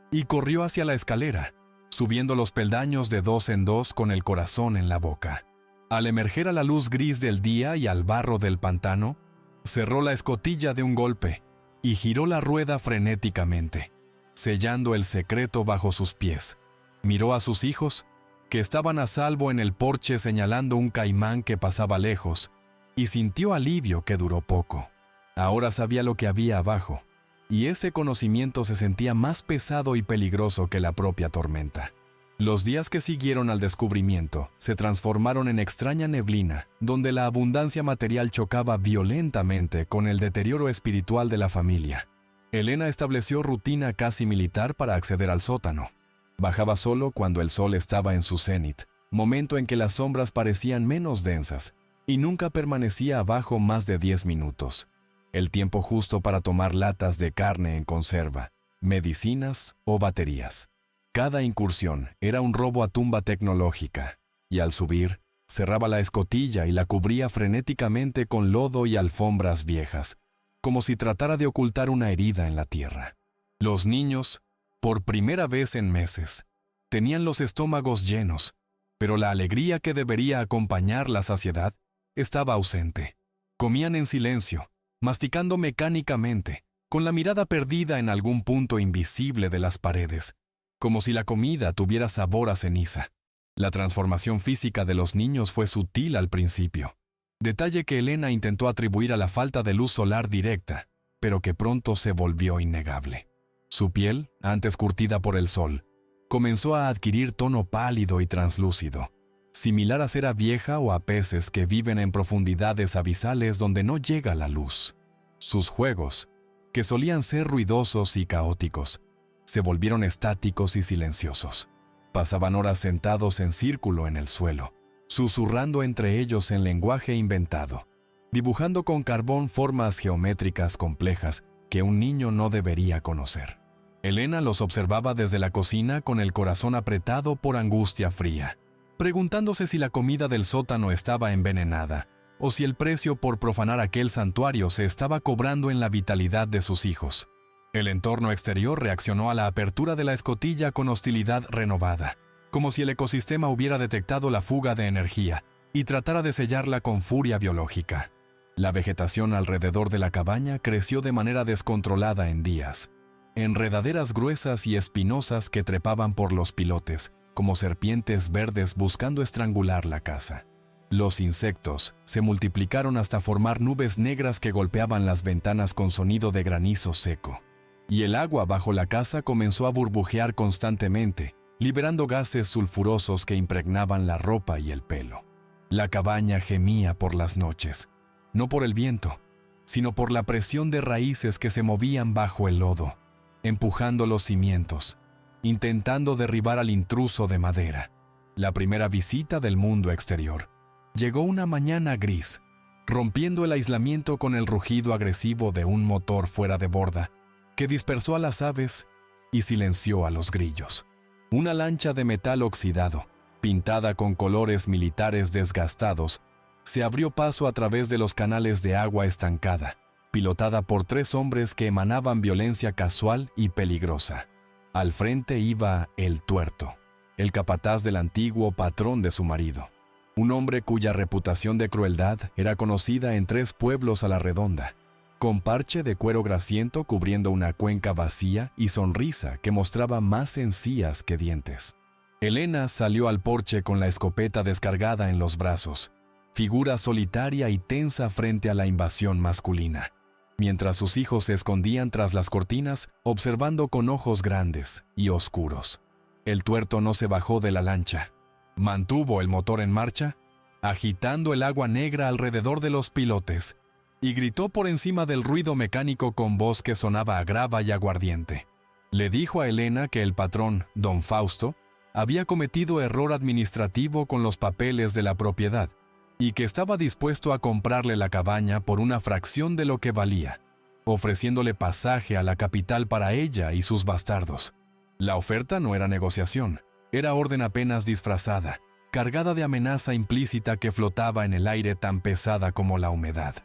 y corrió hacia la escalera, subiendo los peldaños de dos en dos con el corazón en la boca. Al emerger a la luz gris del día y al barro del pantano, cerró la escotilla de un golpe y giró la rueda frenéticamente, sellando el secreto bajo sus pies. Miró a sus hijos, que estaban a salvo en el porche señalando un caimán que pasaba lejos, y sintió alivio que duró poco. Ahora sabía lo que había abajo, y ese conocimiento se sentía más pesado y peligroso que la propia tormenta. Los días que siguieron al descubrimiento se transformaron en extraña neblina, donde la abundancia material chocaba violentamente con el deterioro espiritual de la familia. Elena estableció rutina casi militar para acceder al sótano. Bajaba solo cuando el sol estaba en su cenit, momento en que las sombras parecían menos densas, y nunca permanecía abajo más de 10 minutos, el tiempo justo para tomar latas de carne en conserva, medicinas o baterías. Cada incursión era un robo a tumba tecnológica, y al subir, cerraba la escotilla y la cubría frenéticamente con lodo y alfombras viejas, como si tratara de ocultar una herida en la tierra. Los niños, por primera vez en meses, tenían los estómagos llenos, pero la alegría que debería acompañar la saciedad estaba ausente. Comían en silencio, masticando mecánicamente, con la mirada perdida en algún punto invisible de las paredes, como si la comida tuviera sabor a ceniza. La transformación física de los niños fue sutil al principio, detalle que Elena intentó atribuir a la falta de luz solar directa, pero que pronto se volvió innegable. Su piel, antes curtida por el sol, comenzó a adquirir tono pálido y translúcido, similar a cera vieja o a peces que viven en profundidades abisales donde no llega la luz. Sus juegos, que solían ser ruidosos y caóticos, se volvieron estáticos y silenciosos. Pasaban horas sentados en círculo en el suelo, susurrando entre ellos en lenguaje inventado, dibujando con carbón formas geométricas complejas que un niño no debería conocer. Elena los observaba desde la cocina con el corazón apretado por angustia fría, preguntándose si la comida del sótano estaba envenenada o si el precio por profanar aquel santuario se estaba cobrando en la vitalidad de sus hijos. El entorno exterior reaccionó a la apertura de la escotilla con hostilidad renovada, como si el ecosistema hubiera detectado la fuga de energía y tratara de sellarla con furia biológica. La vegetación alrededor de la cabaña creció de manera descontrolada en días, enredaderas gruesas y espinosas que trepaban por los pilotes, como serpientes verdes buscando estrangular la casa. Los insectos se multiplicaron hasta formar nubes negras que golpeaban las ventanas con sonido de granizo seco. Y el agua bajo la casa comenzó a burbujear constantemente, liberando gases sulfurosos que impregnaban la ropa y el pelo. La cabaña gemía por las noches, no por el viento, sino por la presión de raíces que se movían bajo el lodo, empujando los cimientos, intentando derribar al intruso de madera. La primera visita del mundo exterior llegó una mañana gris, rompiendo el aislamiento con el rugido agresivo de un motor fuera de borda, que dispersó a las aves y silenció a los grillos. Una lancha de metal oxidado, pintada con colores militares desgastados, se abrió paso a través de los canales de agua estancada, pilotada por 3 hombres que emanaban violencia casual y peligrosa. Al frente iba el Tuerto, el capataz del antiguo patrón de su marido. Un hombre cuya reputación de crueldad era conocida en 3 pueblos a la redonda, con parche de cuero grasiento cubriendo una cuenca vacía y sonrisa que mostraba más encías que dientes. Elena salió al porche con la escopeta descargada en los brazos, figura solitaria y tensa frente a la invasión masculina, mientras sus hijos se escondían tras las cortinas observando con ojos grandes y oscuros. El Tuerto no se bajó de la lancha. Mantuvo el motor en marcha, agitando el agua negra alrededor de los pilotes, y gritó por encima del ruido mecánico con voz que sonaba a grava y aguardiente. Le dijo a Elena que el patrón, don Fausto, había cometido error administrativo con los papeles de la propiedad y que estaba dispuesto a comprarle la cabaña por una fracción de lo que valía, ofreciéndole pasaje a la capital para ella y sus bastardos. La oferta no era negociación. Era orden apenas disfrazada, cargada de amenaza implícita que flotaba en el aire tan pesada como la humedad.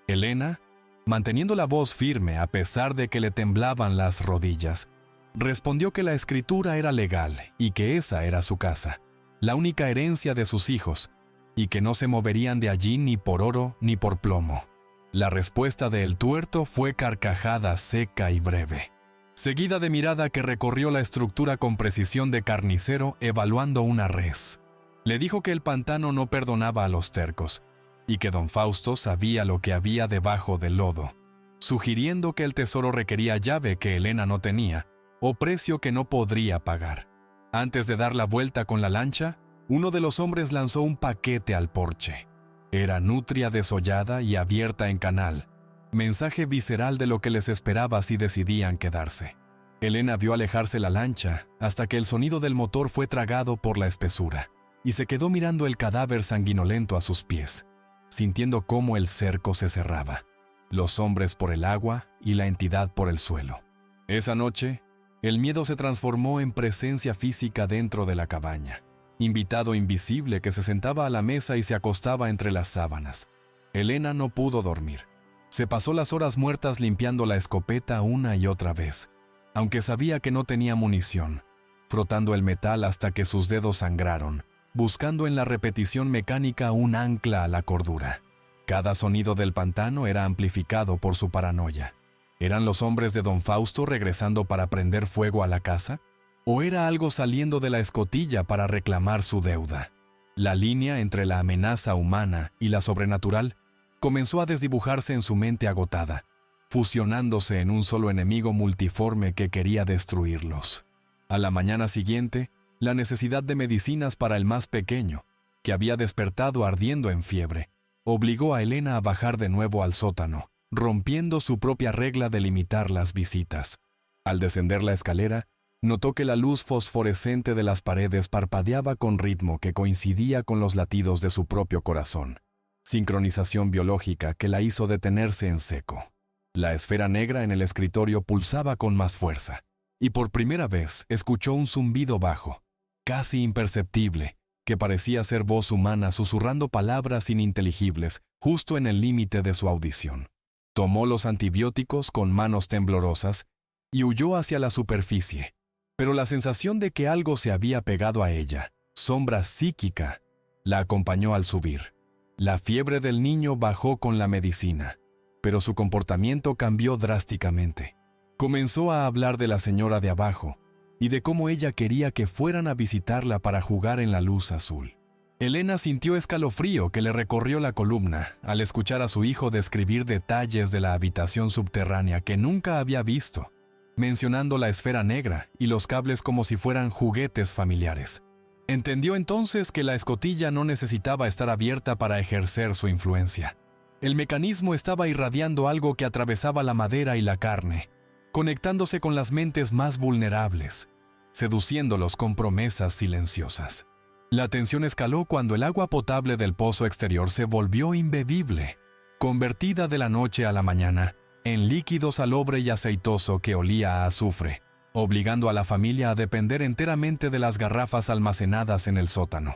Elena, manteniendo la voz firme a pesar de que le temblaban las rodillas, respondió que la escritura era legal y que esa era su casa, la única herencia de sus hijos, y que no se moverían de allí ni por oro ni por plomo. La respuesta de El Tuerto fue carcajada seca y breve, seguida de mirada que recorrió la estructura con precisión de carnicero evaluando una res. Le dijo que el pantano no perdonaba a los tercos, y que don Fausto sabía lo que había debajo del lodo, sugiriendo que el tesoro requería llave que Elena no tenía, o precio que no podría pagar. Antes de dar la vuelta con la lancha, uno de los hombres lanzó un paquete al porche. Era nutria desollada y abierta en canal, mensaje visceral de lo que les esperaba si decidían quedarse. Elena vio alejarse la lancha hasta que el sonido del motor fue tragado por la espesura, y se quedó mirando el cadáver sanguinolento a sus pies, sintiendo cómo el cerco se cerraba, los hombres por el agua y la entidad por el suelo. Esa noche, el miedo se transformó en presencia física dentro de la cabaña, invitado invisible que se sentaba a la mesa y se acostaba entre las sábanas. Elena no pudo dormir. Se pasó las horas muertas limpiando la escopeta una y otra vez, aunque sabía que no tenía munición, frotando el metal hasta que sus dedos sangraron, buscando en la repetición mecánica un ancla a la cordura. Cada sonido del pantano era amplificado por su paranoia. ¿Eran los hombres de don Fausto regresando para prender fuego a la casa? ¿O era algo saliendo de la escotilla para reclamar su deuda? La línea entre la amenaza humana y la sobrenatural comenzó a desdibujarse en su mente agotada, fusionándose en un solo enemigo multiforme que quería destruirlos. A la mañana siguiente, la necesidad de medicinas para el más pequeño, que había despertado ardiendo en fiebre, obligó a Elena a bajar de nuevo al sótano, rompiendo su propia regla de limitar las visitas. Al descender la escalera, notó que la luz fosforescente de las paredes parpadeaba con ritmo que coincidía con los latidos de su propio corazón. sincronización biológica que la hizo detenerse en seco. La esfera negra en el escritorio pulsaba con más fuerza, y por primera vez escuchó un zumbido bajo, casi imperceptible, que parecía ser voz humana susurrando palabras ininteligibles justo en el límite de su audición. Tomó los antibióticos con manos temblorosas y huyó hacia la superficie, pero la sensación de que algo se había pegado a ella, sombra psíquica, la acompañó al subir. La fiebre del niño bajó con la medicina, pero su comportamiento cambió drásticamente. Comenzó a hablar de la señora de abajo y de cómo ella quería que fueran a visitarla para jugar en la luz azul. Elena sintió escalofrío que le recorrió la columna al escuchar a su hijo describir detalles de la habitación subterránea que nunca había visto, mencionando la esfera negra y los cables como si fueran juguetes familiares. Entendió entonces que la escotilla no necesitaba estar abierta para ejercer su influencia. El mecanismo estaba irradiando algo que atravesaba la madera y la carne, conectándose con las mentes más vulnerables, seduciéndolos con promesas silenciosas. La tensión escaló cuando el agua potable del pozo exterior se volvió imbebible, convertida de la noche a la mañana en líquido salobre y aceitoso que olía a azufre, obligando a la familia a depender enteramente de las garrafas almacenadas en el sótano.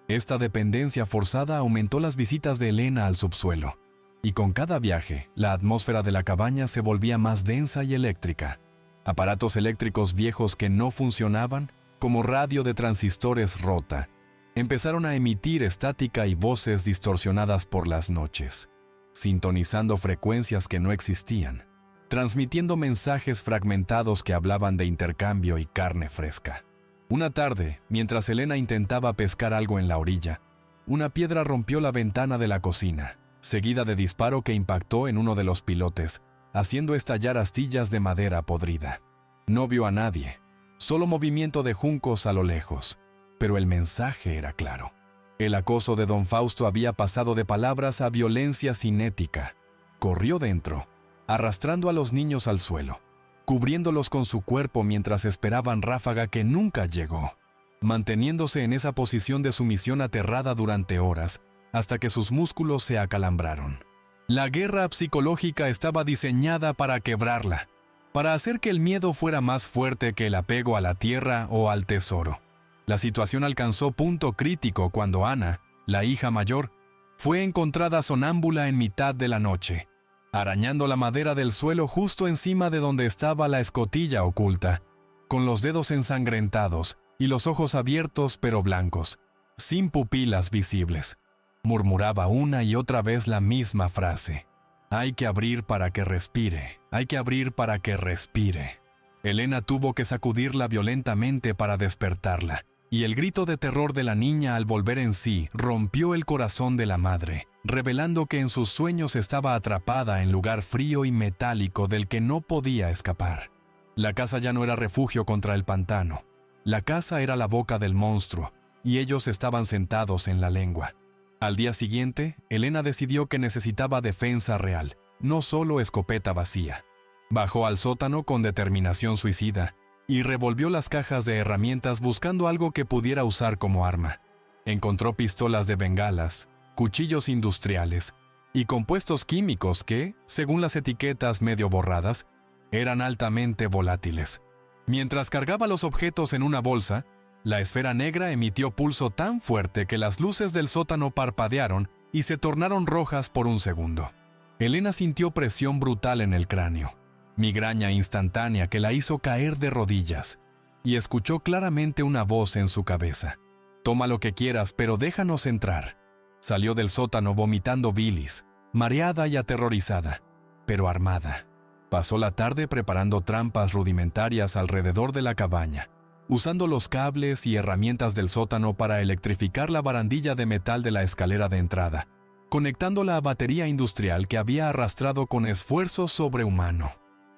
Esta dependencia forzada aumentó las visitas de Elena al subsuelo, y con cada viaje, la atmósfera de la cabaña se volvía más densa y eléctrica. Aparatos eléctricos viejos que no funcionaban, como radio de transistores rota, empezaron a emitir estática y voces distorsionadas por las noches, sintonizando frecuencias que no existían, transmitiendo mensajes fragmentados que hablaban de intercambio y carne fresca. Una tarde, mientras Elena intentaba pescar algo en la orilla, una piedra rompió la ventana de la cocina, seguida de disparo que impactó en uno de los pilotes, haciendo estallar astillas de madera podrida. No vio a nadie, solo movimiento de juncos a lo lejos, pero el mensaje era claro. El acoso de don Fausto había pasado de palabras a violencia cinética. Corrió dentro, arrastrando a los niños al suelo, cubriéndolos con su cuerpo mientras esperaban ráfaga que nunca llegó, manteniéndose en esa posición de sumisión aterrada durante horas, hasta que sus músculos se acalambraron. La guerra psicológica estaba diseñada para quebrarla, para hacer que el miedo fuera más fuerte que el apego a la tierra o al tesoro. La situación alcanzó punto crítico cuando Ana, la hija mayor, fue encontrada sonámbula en mitad de la noche, arañando la madera del suelo justo encima de donde estaba la escotilla oculta, con los dedos ensangrentados y los ojos abiertos pero blancos, sin pupilas visibles. Murmuraba una y otra vez la misma frase: «Hay que abrir para que respire, hay que abrir para que respire». Elena tuvo que sacudirla violentamente para despertarla, y el grito de terror de la niña al volver en sí rompió el corazón de la madre, revelando que en sus sueños estaba atrapada en lugar frío y metálico del que no podía escapar. La casa ya no era refugio contra el pantano. La casa era la boca del monstruo, y ellos estaban sentados en la lengua. Al día siguiente, Elena decidió que necesitaba defensa real, no solo escopeta vacía. Bajó al sótano con determinación suicida y revolvió las cajas de herramientas buscando algo que pudiera usar como arma. Encontró pistolas de bengalas, cuchillos industriales y compuestos químicos que, según las etiquetas medio borradas, eran altamente volátiles. Mientras cargaba los objetos en una bolsa, la esfera negra emitió pulso tan fuerte que las luces del sótano parpadearon y se tornaron rojas por un segundo. Elena sintió presión brutal en el cráneo, migraña instantánea que la hizo caer de rodillas, y escuchó claramente una voz en su cabeza: «Toma lo que quieras, pero déjanos entrar». Salió del sótano vomitando bilis, mareada y aterrorizada, pero armada. Pasó la tarde preparando trampas rudimentarias alrededor de la cabaña, usando los cables y herramientas del sótano para electrificar la barandilla de metal de la escalera de entrada, conectándola a batería industrial que había arrastrado con esfuerzo sobrehumano.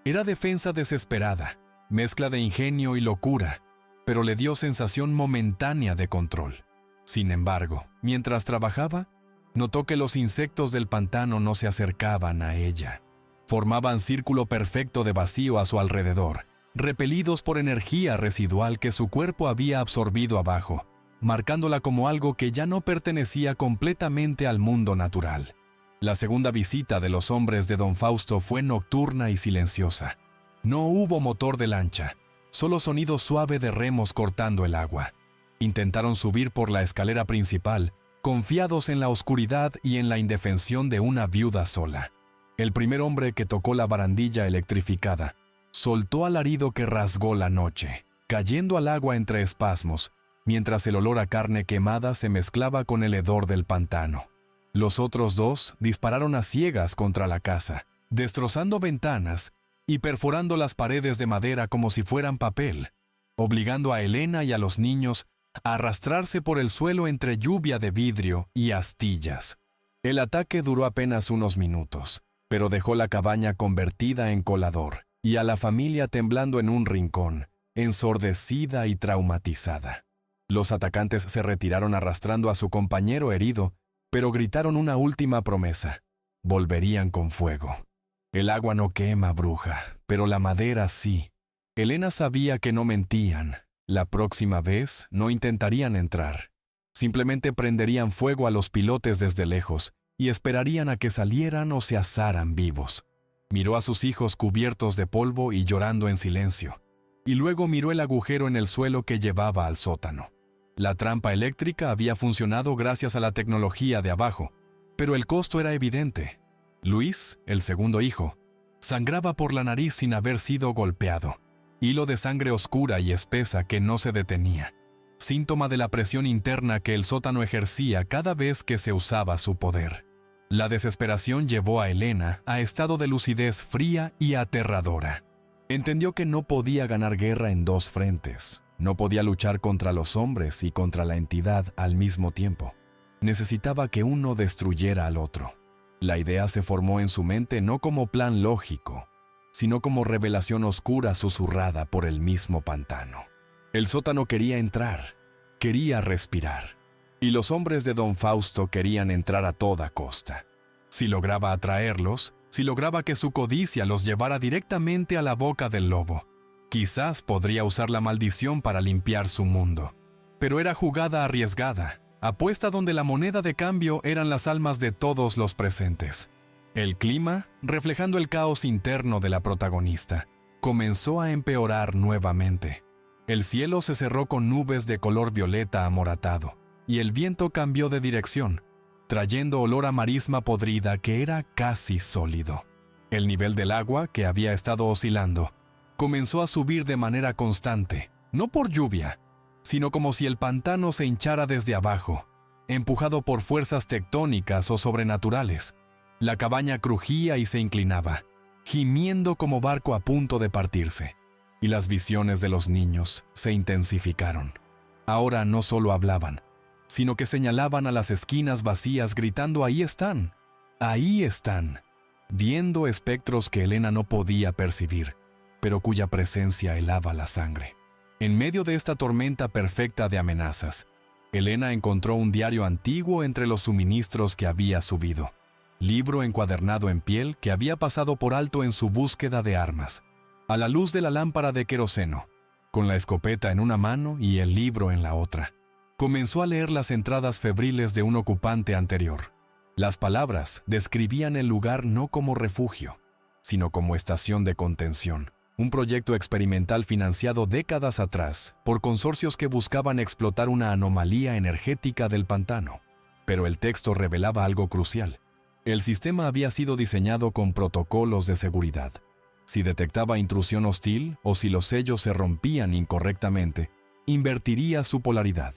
Era defensa desesperada, mezcla de ingenio y locura, pero le dio sensación momentánea de control. Sin embargo, mientras trabajaba, notó que los insectos del pantano no se acercaban a ella. Formaban círculo perfecto de vacío a su alrededor, repelidos por energía residual que su cuerpo había absorbido abajo, marcándola como algo que ya no pertenecía completamente al mundo natural. La segunda visita de los hombres de don Fausto fue nocturna y silenciosa. No hubo motor de lancha, solo sonido suave de remos cortando el agua. Intentaron subir por la escalera principal, confiados en la oscuridad y en la indefensión de una viuda sola. El primer hombre que tocó la barandilla electrificada soltó alarido que rasgó la noche, cayendo al agua entre espasmos, mientras el olor a carne quemada se mezclaba con el hedor del pantano. Los otros dos dispararon a ciegas contra la casa, destrozando ventanas y perforando las paredes de madera como si fueran papel, obligando a Elena y a los niños a arrastrarse por el suelo entre lluvia de vidrio y astillas. El ataque duró apenas unos minutos, pero dejó la cabaña convertida en colador y a la familia temblando en un rincón, ensordecida y traumatizada. Los atacantes se retiraron arrastrando a su compañero herido, pero gritaron una última promesa: volverían con fuego. El agua no quema, bruja, pero la madera sí. Elena sabía que no mentían. La próxima vez no intentarían entrar. Simplemente prenderían fuego a los pilotes desde lejos y esperarían a que salieran o se asaran vivos. Miró a sus hijos cubiertos de polvo y llorando en silencio, y luego miró el agujero en el suelo que llevaba al sótano. La trampa eléctrica había funcionado gracias a la tecnología de abajo, pero el costo era evidente. Luis, el segundo hijo, sangraba por la nariz sin haber sido golpeado. Hilo de sangre oscura y espesa que no se detenía, síntoma de la presión interna que el sótano ejercía cada vez que se usaba su poder. La desesperación llevó a Elena a estado de lucidez fría y aterradora. Entendió que no podía ganar guerra en dos frentes, no podía luchar contra los hombres y contra la entidad al mismo tiempo. Necesitaba que uno destruyera al otro. La idea se formó en su mente no como plan lógico, sino como revelación oscura susurrada por el mismo pantano. El sótano quería entrar, quería respirar, y los hombres de don Fausto querían entrar a toda costa. Si lograba atraerlos, si lograba que su codicia los llevara directamente a la boca del lobo, quizás podría usar la maldición para limpiar su mundo. Pero era jugada arriesgada, apuesta donde la moneda de cambio eran las almas de todos los presentes. El clima, reflejando el caos interno de la protagonista, comenzó a empeorar nuevamente. El cielo se cerró con nubes de color violeta amoratado, y el viento cambió de dirección, trayendo olor a marisma podrida que era casi sólido. El nivel del agua, que había estado oscilando, comenzó a subir de manera constante, no por lluvia, sino como si el pantano se hinchara desde abajo, empujado por fuerzas tectónicas o sobrenaturales. La cabaña crujía y se inclinaba, gimiendo como barco a punto de partirse, y las visiones de los niños se intensificaron. Ahora no solo hablaban, sino que señalaban a las esquinas vacías gritando ahí están, viendo espectros que Elena no podía percibir, pero cuya presencia helaba la sangre. En medio de esta tormenta perfecta de amenazas, Elena encontró un diario antiguo entre los suministros que había subido. Libro encuadernado en piel que había pasado por alto en su búsqueda de armas, a la luz de la lámpara de queroseno, con la escopeta en una mano y el libro en la otra. Comenzó a leer las entradas febriles de un ocupante anterior. Las palabras describían el lugar no como refugio, sino como estación de contención, un proyecto experimental financiado décadas atrás por consorcios que buscaban explotar una anomalía energética del pantano. Pero el texto revelaba algo crucial. El sistema había sido diseñado con protocolos de seguridad. Si detectaba intrusión hostil o si los sellos se rompían incorrectamente, invertiría su polaridad.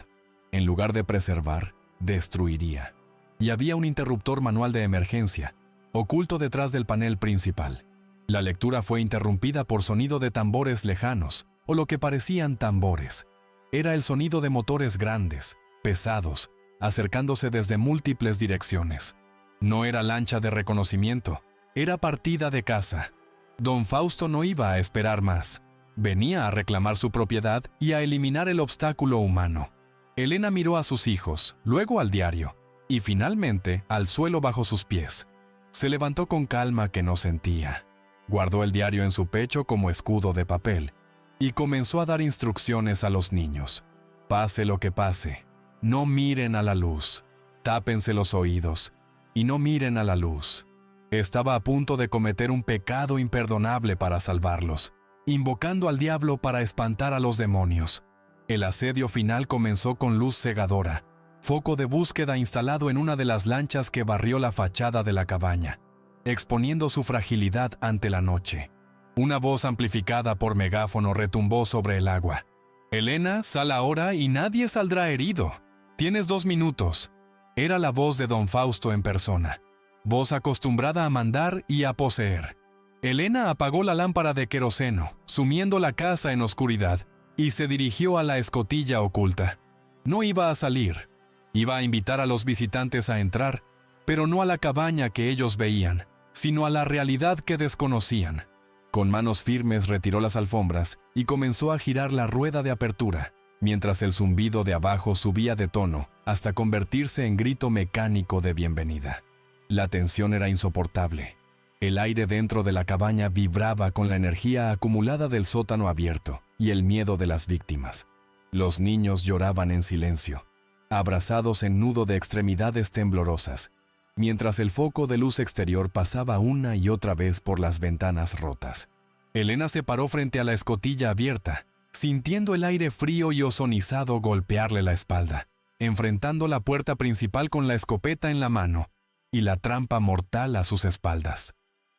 En lugar de preservar, destruiría. Y había un interruptor manual de emergencia, oculto detrás del panel principal. La lectura fue interrumpida por sonido de tambores lejanos, o lo que parecían tambores. Era el sonido de motores grandes, pesados, acercándose desde múltiples direcciones. No era lancha de reconocimiento, era partida de caza. Don Fausto no iba a esperar más. Venía a reclamar su propiedad y a eliminar el obstáculo humano. Elena miró a sus hijos, luego al diario, y finalmente al suelo bajo sus pies. Se levantó con calma que no sentía. Guardó el diario en su pecho como escudo de papel y comenzó a dar instrucciones a los niños. Pase lo que pase, no miren a la luz. Tápense los oídos y no miren a la luz. Estaba a punto de cometer un pecado imperdonable para salvarlos, invocando al diablo para espantar a los demonios. El asedio final comenzó con luz cegadora, foco de búsqueda instalado en una de las lanchas que barrió la fachada de la cabaña, exponiendo su fragilidad ante la noche. Una voz amplificada por megáfono retumbó sobre el agua. «Elena, sal ahora y nadie saldrá herido. Tienes 2 minutos». Era la voz de don Fausto en persona, voz acostumbrada a mandar y a poseer. Elena apagó la lámpara de queroseno, sumiendo la casa en oscuridad, y se dirigió a la escotilla oculta. No iba a salir. Iba a invitar a los visitantes a entrar, pero no a la cabaña que ellos veían, sino a la realidad que desconocían. Con manos firmes retiró las alfombras y comenzó a girar la rueda de apertura, mientras el zumbido de abajo subía de tono hasta convertirse en grito mecánico de bienvenida. La tensión era insoportable. El aire dentro de la cabaña vibraba con la energía acumulada del sótano abierto y el miedo de las víctimas. Los niños lloraban en silencio, abrazados en nudo de extremidades temblorosas, mientras el foco de luz exterior pasaba una y otra vez por las ventanas rotas. Elena se paró frente a la escotilla abierta, sintiendo el aire frío y ozonizado golpearle la espalda, enfrentando la puerta principal con la escopeta en la mano y la trampa mortal a sus espaldas.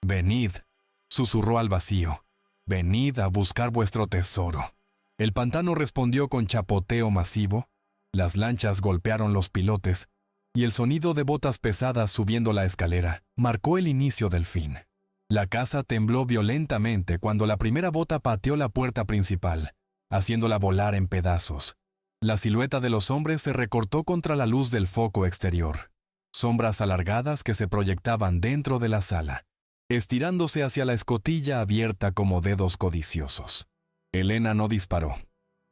«Venid», susurró al vacío, «venid a buscar vuestro tesoro». El pantano respondió con chapoteo masivo, las lanchas golpearon los pilotes, y el sonido de botas pesadas subiendo la escalera marcó el inicio del fin. La casa tembló violentamente cuando la primera bota pateó la puerta principal, haciéndola volar en pedazos. La silueta de los hombres se recortó contra la luz del foco exterior. Sombras alargadas que se proyectaban dentro de la sala, estirándose hacia la escotilla abierta como dedos codiciosos. Elena no disparó.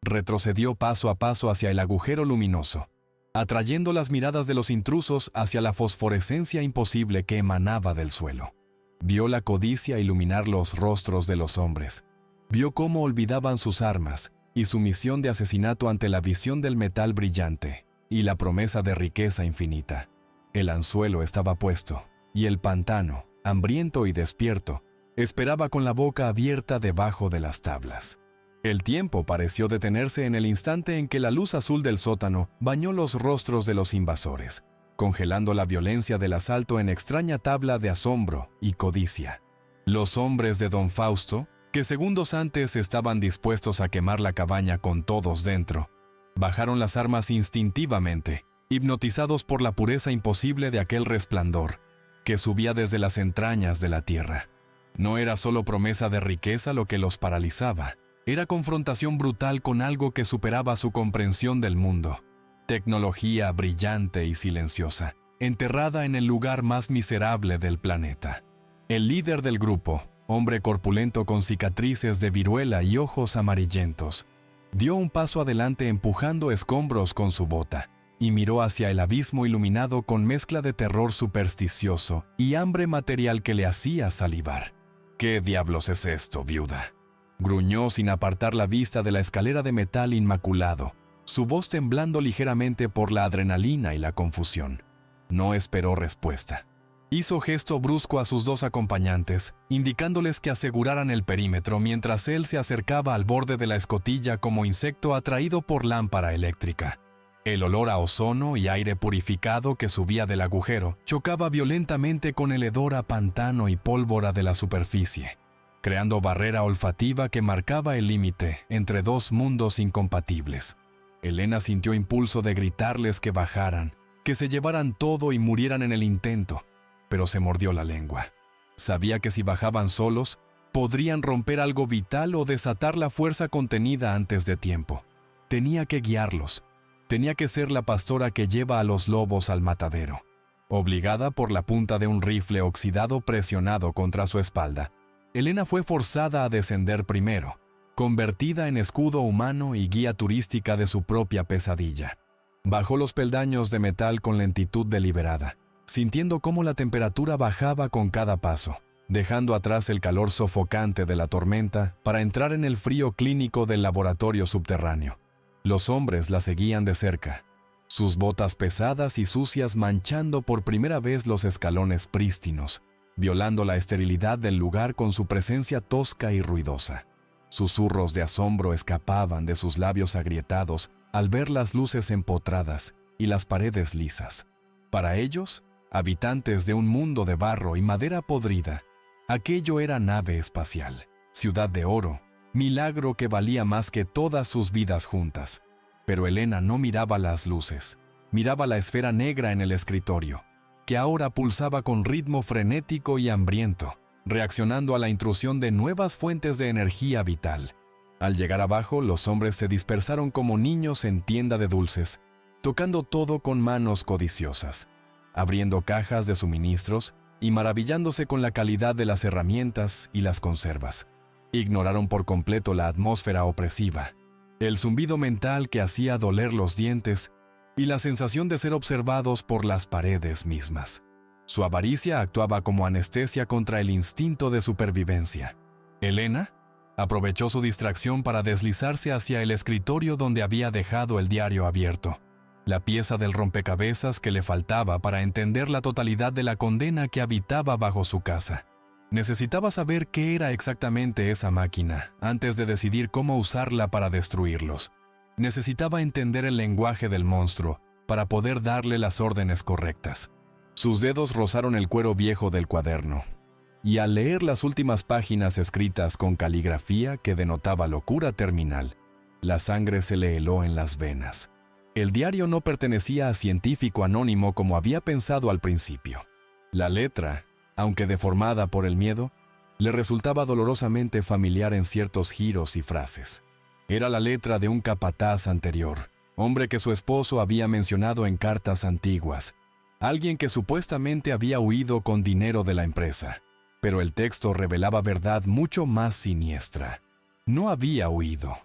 Retrocedió paso a paso hacia el agujero luminoso, atrayendo las miradas de los intrusos hacia la fosforescencia imposible que emanaba del suelo. Vio la codicia iluminar los rostros de los hombres. Vio cómo olvidaban sus armas y su misión de asesinato ante la visión del metal brillante y la promesa de riqueza infinita. El anzuelo estaba puesto, y el pantano, hambriento y despierto, esperaba con la boca abierta debajo de las tablas. El tiempo pareció detenerse en el instante en que la luz azul del sótano bañó los rostros de los invasores, congelando la violencia del asalto en extraña tabla de asombro y codicia. Los hombres de don Fausto, que segundos antes estaban dispuestos a quemar la cabaña con todos dentro, bajaron las armas instintivamente, hipnotizados por la pureza imposible de aquel resplandor que subía desde las entrañas de la tierra. No era solo promesa de riqueza lo que los paralizaba, era confrontación brutal con algo que superaba su comprensión del mundo. Tecnología brillante y silenciosa, enterrada en el lugar más miserable del planeta. El líder del grupo, hombre corpulento con cicatrices de viruela y ojos amarillentos, dio un paso adelante empujando escombros con su bota y miró hacia el abismo iluminado con mezcla de terror supersticioso y hambre material que le hacía salivar. «¿Qué diablos es esto, viuda?», gruñó sin apartar la vista de la escalera de metal inmaculado, su voz temblando ligeramente por la adrenalina y la confusión. No esperó respuesta. Hizo gesto brusco a sus 2 acompañantes, indicándoles que aseguraran el perímetro mientras él se acercaba al borde de la escotilla como insecto atraído por lámpara eléctrica. El olor a ozono y aire purificado que subía del agujero chocaba violentamente con el hedor a pantano y pólvora de la superficie, creando barrera olfativa que marcaba el límite entre 2 mundos incompatibles. Elena sintió impulso de gritarles que bajaran, que se llevaran todo y murieran en el intento, pero se mordió la lengua. Sabía que si bajaban solos, podrían romper algo vital o desatar la fuerza contenida antes de tiempo. Tenía que guiarlos. Tenía que ser la pastora que lleva a los lobos al matadero. Obligada por la punta de un rifle oxidado presionado contra su espalda, Elena fue forzada a descender primero, convertida en escudo humano y guía turística de su propia pesadilla. Bajó los peldaños de metal con lentitud deliberada, sintiendo cómo la temperatura bajaba con cada paso, dejando atrás el calor sofocante de la tormenta para entrar en el frío clínico del laboratorio subterráneo. Los hombres la seguían de cerca. sus botas pesadas y sucias manchando por primera vez los escalones prístinos, violando la esterilidad del lugar con su presencia tosca y ruidosa. Susurros de asombro escapaban de sus labios agrietados al ver las luces empotradas y las paredes lisas. Para ellos, habitantes de un mundo de barro y madera podrida, aquello era nave espacial, ciudad de oro, milagro que valía más que todas sus vidas juntas. Pero Elena no miraba las luces, miraba la esfera negra en el escritorio, que ahora pulsaba con ritmo frenético y hambriento, reaccionando a la intrusión de nuevas fuentes de energía vital. Al llegar abajo, los hombres se dispersaron como niños en tienda de dulces, tocando todo con manos codiciosas, abriendo cajas de suministros y maravillándose con la calidad de las herramientas y las conservas. Ignoraron por completo la atmósfera opresiva, el zumbido mental que hacía doler los dientes y la sensación de ser observados por las paredes mismas. Su avaricia actuaba como anestesia contra el instinto de supervivencia. Elena aprovechó su distracción para deslizarse hacia el escritorio donde había dejado el diario abierto, la pieza del rompecabezas que le faltaba para entender la totalidad de la condena que habitaba bajo su casa. Necesitaba saber qué era exactamente esa máquina antes de decidir cómo usarla para destruirlos. Necesitaba entender el lenguaje del monstruo para poder darle las órdenes correctas. Sus dedos rozaron el cuero viejo del cuaderno, y al leer las últimas páginas escritas con caligrafía que denotaba locura terminal, la sangre se le heló en las venas. El diario no pertenecía a científico anónimo como había pensado al principio. La letra, aunque deformada por el miedo, le resultaba dolorosamente familiar en ciertos giros y frases. Era la letra de un capataz anterior, hombre que su esposo había mencionado en cartas antiguas, alguien que supuestamente había huido con dinero de la empresa. Pero el texto revelaba verdad mucho más siniestra. No había huido.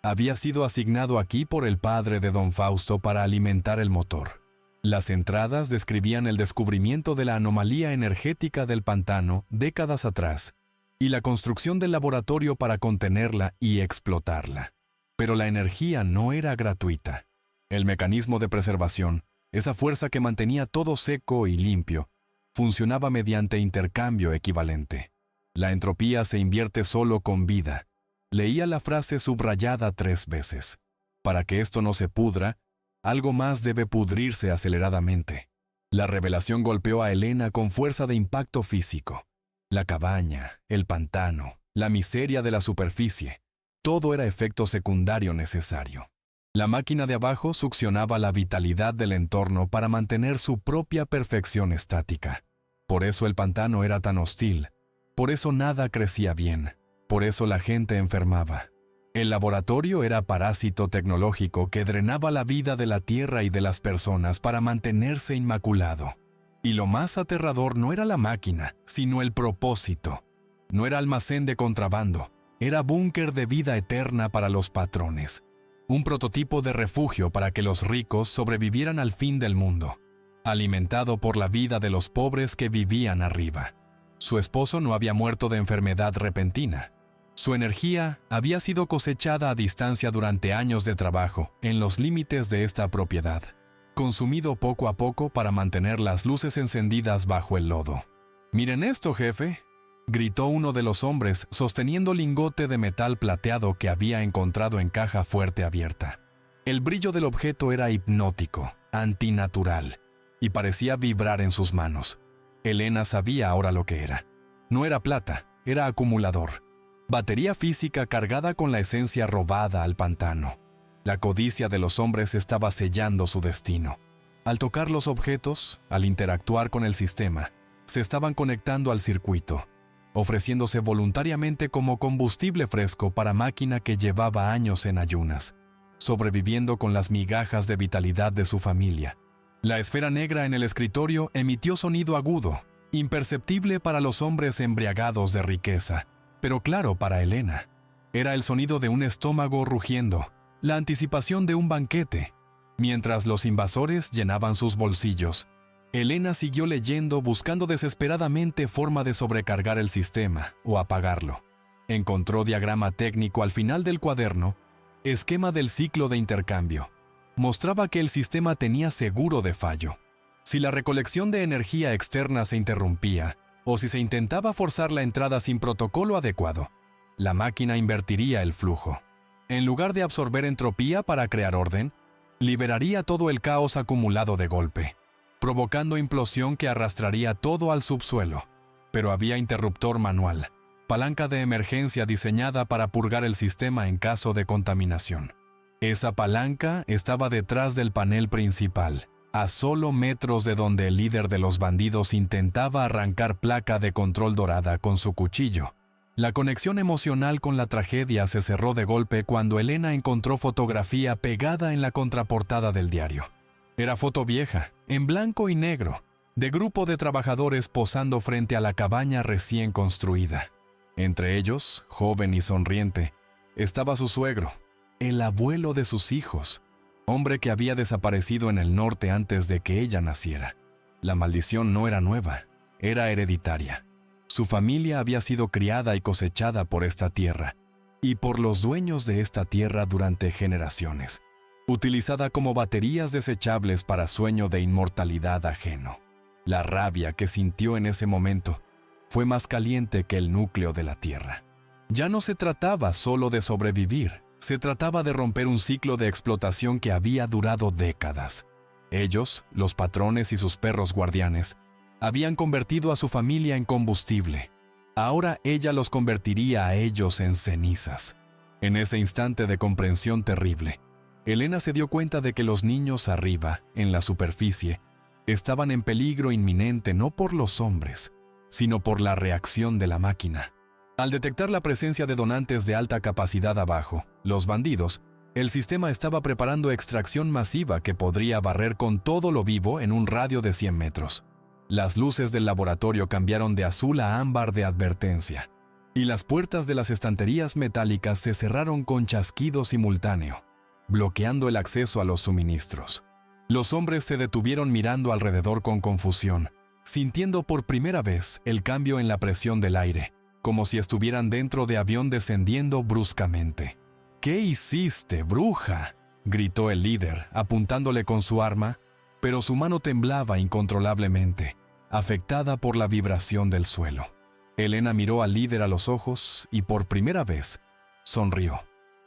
Había sido asignado aquí por el padre de don Fausto para alimentar el motor. Las entradas describían el descubrimiento de la anomalía energética del pantano décadas atrás y la construcción del laboratorio para contenerla y explotarla. Pero la energía no era gratuita. El mecanismo de preservación, esa fuerza que mantenía todo seco y limpio, funcionaba mediante intercambio equivalente. La entropía se invierte solo con vida. Leía la frase subrayada 3 veces. Para que esto no se pudra, algo más debe pudrirse aceleradamente. La revelación golpeó a Elena con fuerza de impacto físico. La cabaña, el pantano, la miseria de la superficie, todo era efecto secundario necesario. La máquina de abajo succionaba la vitalidad del entorno para mantener su propia perfección estática. Por eso el pantano era tan hostil, por eso nada crecía bien, por eso la gente enfermaba. El laboratorio era parásito tecnológico que drenaba la vida de la tierra y de las personas para mantenerse inmaculado. Y lo más aterrador no era la máquina, sino el propósito. No era almacén de contrabando, era búnker de vida eterna para los patrones. Un prototipo de refugio para que los ricos sobrevivieran al fin del mundo, alimentado por la vida de los pobres que vivían arriba. Su esposo no había muerto de enfermedad repentina. Su energía había sido cosechada a distancia durante años de trabajo en los límites de esta propiedad, consumido poco a poco para mantener las luces encendidas bajo el lodo. «Miren esto, jefe», gritó uno de los hombres sosteniendo lingote de metal plateado que había encontrado en caja fuerte abierta. El brillo del objeto era hipnótico, antinatural, y parecía vibrar en sus manos. Elena sabía ahora lo que era. No era plata, era acumulador. Batería física cargada con la esencia robada al pantano. La codicia de los hombres estaba sellando su destino. Al tocar los objetos, al interactuar con el sistema, se estaban conectando al circuito, ofreciéndose voluntariamente como combustible fresco para máquina que llevaba años en ayunas, sobreviviendo con las migajas de vitalidad de su familia. La esfera negra en el escritorio emitió sonido agudo, imperceptible para los hombres embriagados de riqueza, pero claro para Elena. Era el sonido de un estómago rugiendo, la anticipación de un banquete. Mientras los invasores llenaban sus bolsillos, Elena siguió leyendo buscando desesperadamente forma de sobrecargar el sistema o apagarlo. Encontró diagrama técnico al final del cuaderno, esquema del ciclo de intercambio. mostraba que el sistema tenía seguro de fallo. Si la recolección de energía externa se interrumpía, o si se intentaba forzar la entrada sin protocolo adecuado, la máquina invertiría el flujo. En lugar de absorber entropía para crear orden, liberaría todo el caos acumulado de golpe, provocando implosión que arrastraría todo al subsuelo. Pero había interruptor manual, palanca de emergencia diseñada para purgar el sistema en caso de contaminación. Esa palanca estaba detrás del panel principal, a solo metros de donde el líder de los bandidos intentaba arrancar placa de control dorada con su cuchillo. La conexión emocional con la tragedia se cerró de golpe cuando Elena encontró fotografía pegada en la contraportada del diario. Era foto vieja, en blanco y negro, de grupo de trabajadores posando frente a la cabaña recién construida. Entre ellos, joven y sonriente, estaba su suegro, el abuelo de sus hijos, hombre que había desaparecido en el norte antes de que ella naciera. La maldición no era nueva, era hereditaria. Su familia había sido criada y cosechada por esta tierra, y por los dueños de esta tierra durante generaciones, utilizada como baterías desechables para sueño de inmortalidad ajeno. La rabia que sintió en ese momento fue más caliente que el núcleo de la tierra. Ya no se trataba solo de sobrevivir, se trataba de romper un ciclo de explotación que había durado décadas. Ellos, los patrones y sus perros guardianes, habían convertido a su familia en combustible. Ahora ella los convertiría a ellos en cenizas. En ese instante de comprensión terrible, Elena se dio cuenta de que los niños arriba, en la superficie, estaban en peligro inminente no por los hombres, sino por la reacción de la máquina. Al detectar la presencia de donantes de alta capacidad abajo, los bandidos, el sistema estaba preparando extracción masiva que podría barrer con todo lo vivo en un radio de 100 metros. Las luces del laboratorio cambiaron de azul a ámbar de advertencia, y las puertas de las estanterías metálicas se cerraron con chasquido simultáneo, bloqueando el acceso a los suministros. Los hombres se detuvieron mirando alrededor con confusión, sintiendo por primera vez el cambio en la presión del aire, como si estuvieran dentro de avión descendiendo bruscamente. «¿Qué hiciste, bruja?», gritó el líder, apuntándole con su arma, pero su mano temblaba incontrolablemente, afectada por la vibración del suelo. Elena miró al líder a los ojos y por primera vez sonrió.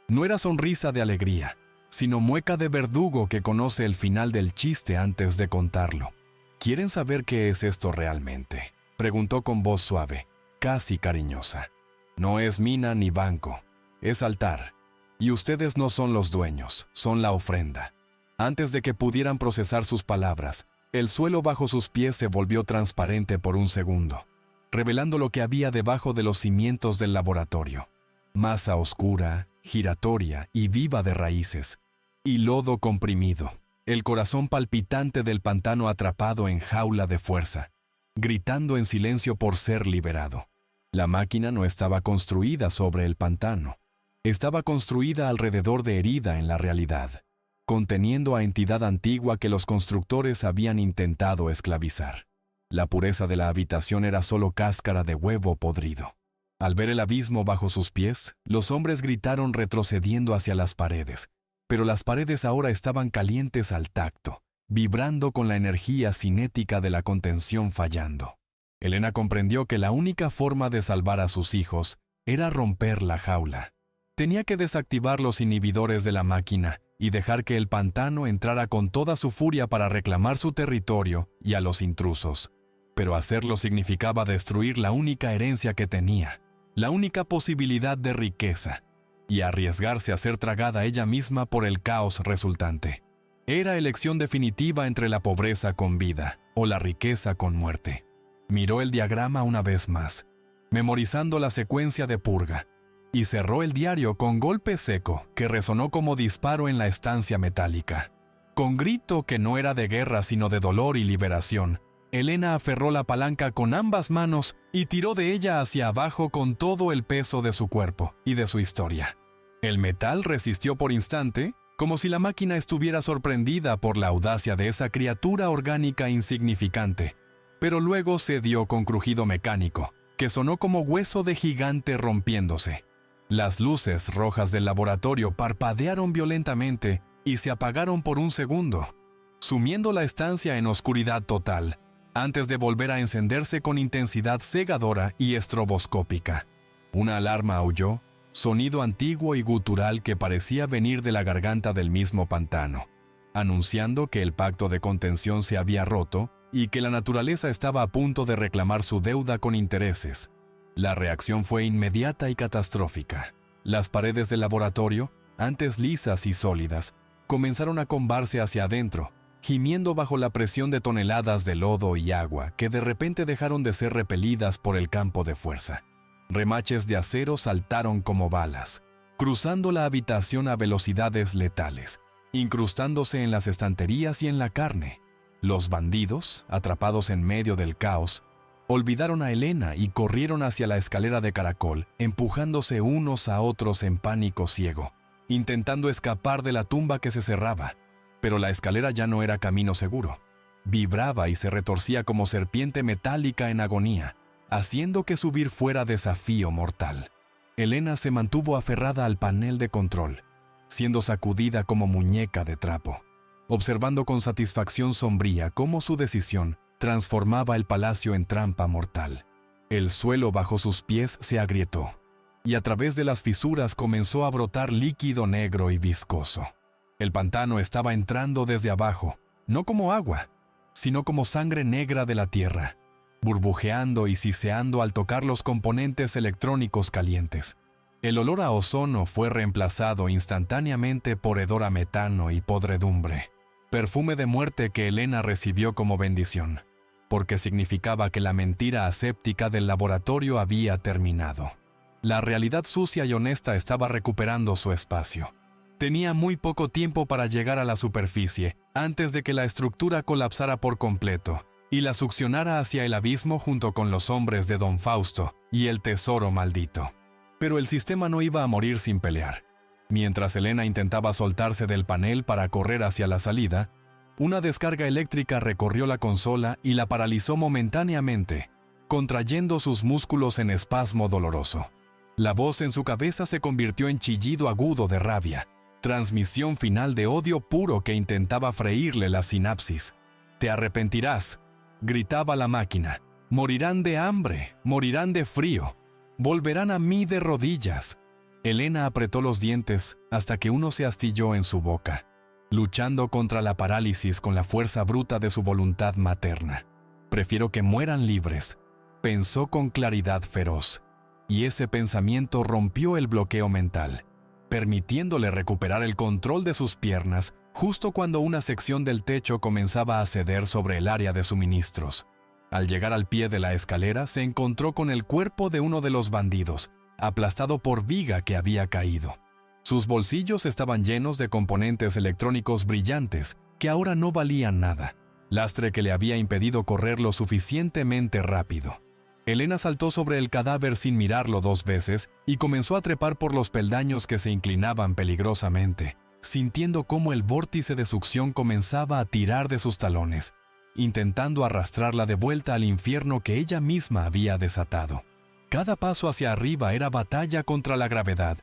No era sonrisa de alegría, sino mueca de verdugo que conoce el final del chiste antes de contarlo. «¿Quieren saber qué es esto realmente?», preguntó con voz suave, casi cariñosa. «No es mina ni banco, es altar. Y ustedes no son los dueños, son la ofrenda». Antes de que pudieran procesar sus palabras, el suelo bajo sus pies se volvió transparente por un segundo, revelando lo que había debajo de los cimientos del laboratorio. Masa oscura, giratoria y viva de raíces, y lodo comprimido, el corazón palpitante del pantano atrapado en jaula de fuerza, gritando en silencio por ser liberado. La máquina no estaba construida sobre el pantano, estaba construida alrededor de herida en la realidad, conteniendo a entidad antigua que los constructores habían intentado esclavizar. La pureza de la habitación era solo cáscara de huevo podrido. Al ver el abismo bajo sus pies, los hombres gritaron retrocediendo hacia las paredes, pero las paredes ahora estaban calientes al tacto, vibrando con la energía cinética de la contención fallando. Elena comprendió que la única forma de salvar a sus hijos era romper la jaula. Tenía que desactivar los inhibidores de la máquina y dejar que el pantano entrara con toda su furia para reclamar su territorio y a los intrusos. Pero hacerlo significaba destruir la única herencia que tenía, la única posibilidad de riqueza, y arriesgarse a ser tragada ella misma por el caos resultante. Era elección definitiva entre la pobreza con vida o la riqueza con muerte. Miró el diagrama una vez más, memorizando la secuencia de purga, y cerró el diario con golpe seco que resonó como disparo en la estancia metálica. Con grito que no era de guerra sino de dolor y liberación, Elena aferró la palanca con ambas manos y tiró de ella hacia abajo con todo el peso de su cuerpo y de su historia. El metal resistió por instante, como si la máquina estuviera sorprendida por la audacia de esa criatura orgánica insignificante, pero luego cedió con crujido mecánico, que sonó como hueso de gigante rompiéndose. Las luces rojas del laboratorio parpadearon violentamente y se apagaron por un segundo, sumiendo la estancia en oscuridad total, antes de volver a encenderse con intensidad cegadora y estroboscópica. Una alarma aulló, sonido antiguo y gutural que parecía venir de la garganta del mismo pantano, anunciando que el pacto de contención se había roto y que la naturaleza estaba a punto de reclamar su deuda con intereses. La reacción fue inmediata y catastrófica. Las paredes del laboratorio, antes lisas y sólidas, comenzaron a combarse hacia adentro, gimiendo bajo la presión de toneladas de lodo y agua que de repente dejaron de ser repelidas por el campo de fuerza. Remaches de acero saltaron como balas, cruzando la habitación a velocidades letales, incrustándose en las estanterías y en la carne. Los bandidos, atrapados en medio del caos, olvidaron a Elena y corrieron hacia la escalera de caracol, empujándose unos a otros en pánico ciego, intentando escapar de la tumba que se cerraba. Pero la escalera ya no era camino seguro. Vibraba y se retorcía como serpiente metálica en agonía, haciendo que subir fuera desafío mortal. Elena se mantuvo aferrada al panel de control, siendo sacudida como muñeca de trapo, observando con satisfacción sombría cómo su decisión transformaba el palacio en trampa mortal. El suelo bajo sus pies se agrietó, y a través de las fisuras comenzó a brotar líquido negro y viscoso. El pantano estaba entrando desde abajo, no como agua, sino como sangre negra de la tierra, burbujeando y siseando al tocar los componentes electrónicos calientes. El olor a ozono fue reemplazado instantáneamente por hedor a metano y podredumbre, perfume de muerte que Elena recibió como bendición, porque significaba que la mentira aséptica del laboratorio había terminado. La realidad sucia y honesta estaba recuperando su espacio. Tenía muy poco tiempo para llegar a la superficie, antes de que la estructura colapsara por completo y la succionara hacia el abismo junto con los hombres de Don Fausto y el tesoro maldito. Pero el sistema no iba a morir sin pelear. Mientras Elena intentaba soltarse del panel para correr hacia la salida, una descarga eléctrica recorrió la consola y la paralizó momentáneamente, contrayendo sus músculos en espasmo doloroso. La voz en su cabeza se convirtió en chillido agudo de rabia, transmisión final de odio puro que intentaba freírle la sinapsis. «Te arrepentirás», gritaba la máquina. «Morirán de hambre, morirán de frío, volverán a mí de rodillas». Elena apretó los dientes hasta que uno se astilló en su boca, luchando contra la parálisis con la fuerza bruta de su voluntad materna. «Prefiero que mueran libres», pensó con claridad feroz, y ese pensamiento rompió el bloqueo mental, permitiéndole recuperar el control de sus piernas justo cuando una sección del techo comenzaba a ceder sobre el área de suministros. Al llegar al pie de la escalera, se encontró con el cuerpo de uno de los bandidos, aplastado por viga que había caído. Sus bolsillos estaban llenos de componentes electrónicos brillantes que ahora no valían nada, lastre que le había impedido correr lo suficientemente rápido. Elena saltó sobre el cadáver sin mirarlo 2 veces y comenzó a trepar por los peldaños que se inclinaban peligrosamente, sintiendo cómo el vórtice de succión comenzaba a tirar de sus talones, intentando arrastrarla de vuelta al infierno que ella misma había desatado. Cada paso hacia arriba era batalla contra la gravedad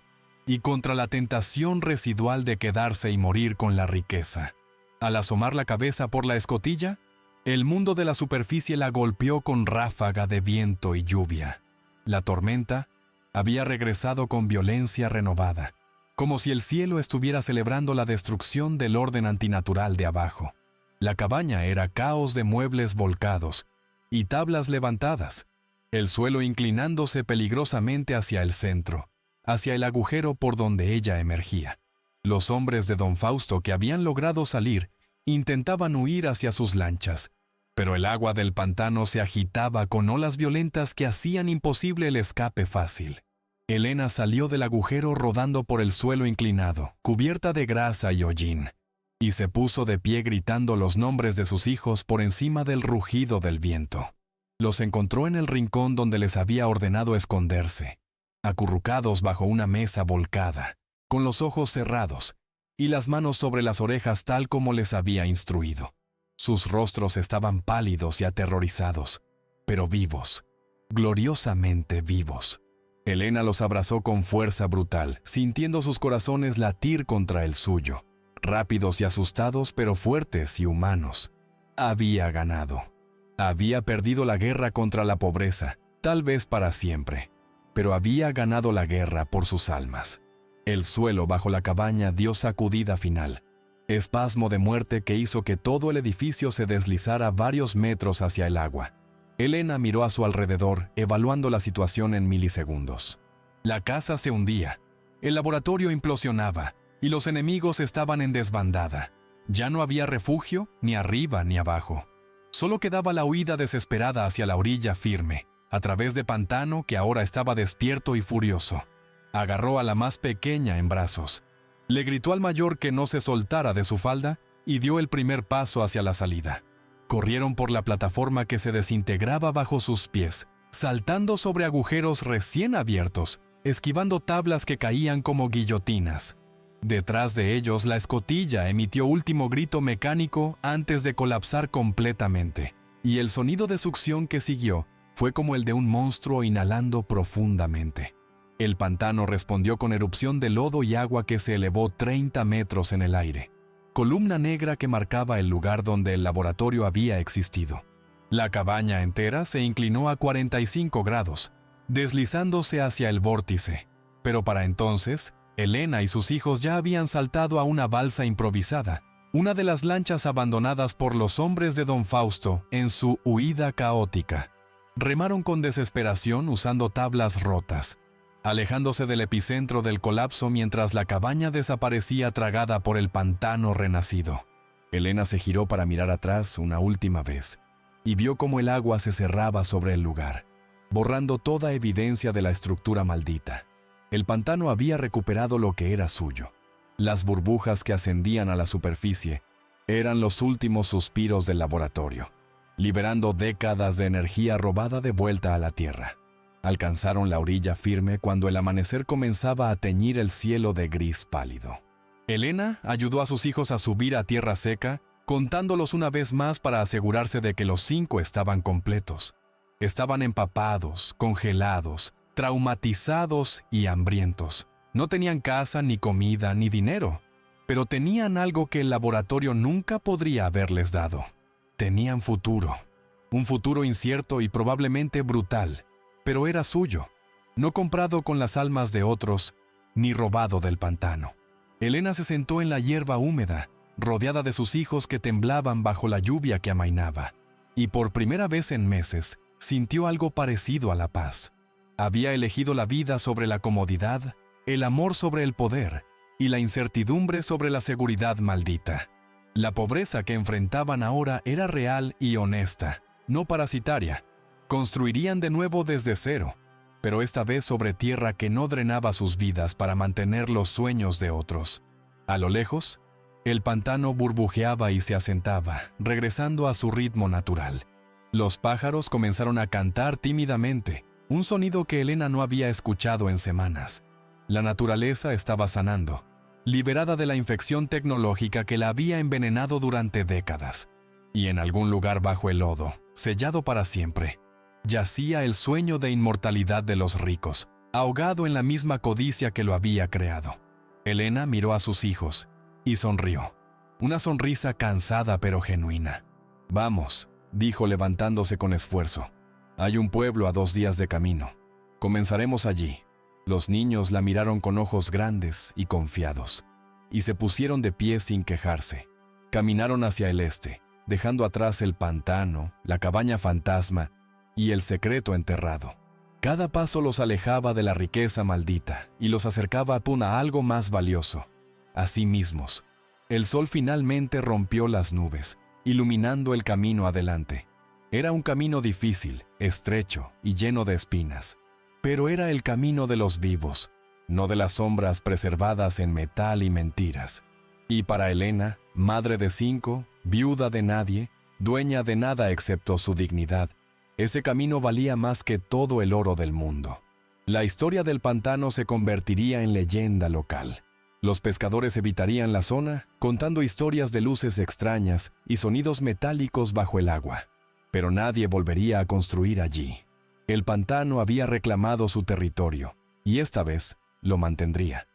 y contra la tentación residual de quedarse y morir con la riqueza. Al asomar la cabeza por la escotilla, el mundo de la superficie la golpeó con ráfaga de viento y lluvia. La tormenta había regresado con violencia renovada, como si el cielo estuviera celebrando la destrucción del orden antinatural de abajo. La cabaña era caos de muebles volcados y tablas levantadas, el suelo inclinándose peligrosamente hacia el centro, hacia el agujero por donde ella emergía. Los hombres de Don Fausto que habían logrado salir intentaban huir hacia sus lanchas, pero el agua del pantano se agitaba con olas violentas que hacían imposible el escape fácil. Elena salió del agujero rodando por el suelo inclinado, cubierta de grasa y hollín, y se puso de pie gritando los nombres de sus hijos por encima del rugido del viento. Los encontró en el rincón donde les había ordenado esconderse, acurrucados bajo una mesa volcada, con los ojos cerrados y las manos sobre las orejas tal como les había instruido. Sus rostros estaban pálidos y aterrorizados, pero vivos, gloriosamente vivos. Elena los abrazó con fuerza brutal, sintiendo sus corazones latir contra el suyo. rápidos y asustados, pero fuertes y humanos. Había ganado. Había perdido la guerra contra la pobreza, tal vez para siempre, pero había ganado la guerra por sus almas. El suelo bajo la cabaña dio sacudida final, espasmo de muerte que hizo que todo el edificio se deslizara varios metros hacia el agua. Elena miró a su alrededor, evaluando la situación en milisegundos. La casa se hundía, el laboratorio implosionaba, y los enemigos estaban en desbandada. Ya no había refugio, ni arriba ni abajo. Solo quedaba la huida desesperada hacia la orilla firme, a través de pantano que ahora estaba despierto y furioso. Agarró a la más pequeña en brazos. Le gritó al mayor que no se soltara de su falda y dio el primer paso hacia la salida. Corrieron por la plataforma que se desintegraba bajo sus pies, saltando sobre agujeros recién abiertos, esquivando tablas que caían como guillotinas. Detrás de ellos, la escotilla emitió último grito mecánico antes de colapsar completamente, y el sonido de succión que siguió fue como el de un monstruo inhalando profundamente. El pantano respondió con erupción de lodo y agua que se elevó 30 metros en el aire, columna negra que marcaba el lugar donde el laboratorio había existido. La cabaña entera se inclinó a 45 grados, deslizándose hacia el vórtice, pero para entonces, Elena y sus hijos ya habían saltado a una balsa improvisada, una de las lanchas abandonadas por los hombres de Don Fausto en su huida caótica. Remaron con desesperación usando tablas rotas, alejándose del epicentro del colapso mientras la cabaña desaparecía tragada por el pantano renacido. Elena se giró para mirar atrás una última vez y vio cómo el agua se cerraba sobre el lugar, borrando toda evidencia de la estructura maldita. El pantano había recuperado lo que era suyo. Las burbujas que ascendían a la superficie eran los últimos suspiros del laboratorio, liberando décadas de energía robada de vuelta a la tierra. Alcanzaron la orilla firme cuando el amanecer comenzaba a teñir el cielo de gris pálido. Elena ayudó a sus hijos a subir a tierra seca, contándolos una vez más para asegurarse de que los 5 estaban completos. Estaban empapados, congelados, traumatizados y hambrientos. No tenían casa, ni comida, ni dinero, pero tenían algo que el laboratorio nunca podría haberles dado. Tenían futuro, un futuro incierto y probablemente brutal, pero era suyo, no comprado con las almas de otros, ni robado del pantano. Elena se sentó en la hierba húmeda, rodeada de sus hijos que temblaban bajo la lluvia que amainaba, y por primera vez en meses sintió algo parecido a la paz. Había elegido la vida sobre la comodidad, el amor sobre el poder y la incertidumbre sobre la seguridad maldita. La pobreza que enfrentaban ahora era real y honesta, no parasitaria. Construirían de nuevo desde cero, pero esta vez sobre tierra que no drenaba sus vidas para mantener los sueños de otros. A lo lejos, el pantano burbujeaba y se asentaba, regresando a su ritmo natural. Los pájaros comenzaron a cantar tímidamente, un sonido que Elena no había escuchado en semanas. La naturaleza estaba sanando, liberada de la infección tecnológica que la había envenenado durante décadas. Y en algún lugar bajo el lodo, sellado para siempre, yacía el sueño de inmortalidad de los ricos, ahogado en la misma codicia que lo había creado. Elena miró a sus hijos y sonrió, una sonrisa cansada pero genuina. «Vamos», dijo levantándose con esfuerzo. «Hay un pueblo a 2 días de camino. Comenzaremos allí». Los niños la miraron con ojos grandes y confiados, y se pusieron de pie sin quejarse. Caminaron hacia el este, dejando atrás el pantano, la cabaña fantasma y el secreto enterrado. Cada paso los alejaba de la riqueza maldita y los acercaba a algo más valioso, a sí mismos. El sol finalmente rompió las nubes, iluminando el camino adelante. Era un camino difícil, estrecho y lleno de espinas, pero era el camino de los vivos, no de las sombras preservadas en metal y mentiras. Y para Elena, madre de 5, viuda de nadie, dueña de nada excepto su dignidad, ese camino valía más que todo el oro del mundo. La historia del pantano se convertiría en leyenda local. Los pescadores evitarían la zona, contando historias de luces extrañas y sonidos metálicos bajo el agua. Pero nadie volvería a construir allí. El pantano había reclamado su territorio, y esta vez lo mantendría.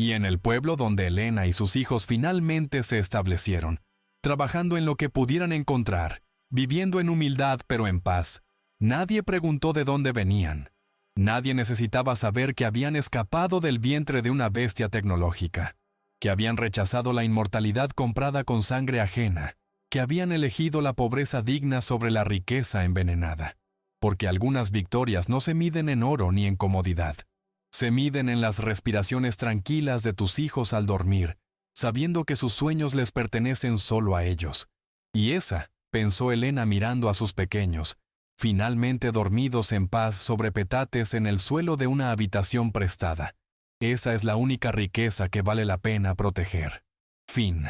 y en el pueblo donde Elena y sus hijos finalmente se establecieron, trabajando en lo que pudieran encontrar, viviendo en humildad pero en paz. Nadie preguntó de dónde venían. Nadie necesitaba saber que habían escapado del vientre de una bestia tecnológica, que habían rechazado la inmortalidad comprada con sangre ajena, que habían elegido la pobreza digna sobre la riqueza envenenada. Porque algunas victorias no se miden en oro ni en comodidad. Se miden en las respiraciones tranquilas de tus hijos al dormir, sabiendo que sus sueños les pertenecen solo a ellos. Y esa, pensó Elena mirando a sus pequeños, finalmente dormidos en paz sobre petates en el suelo de una habitación prestada. Esa es la única riqueza que vale la pena proteger. Fin.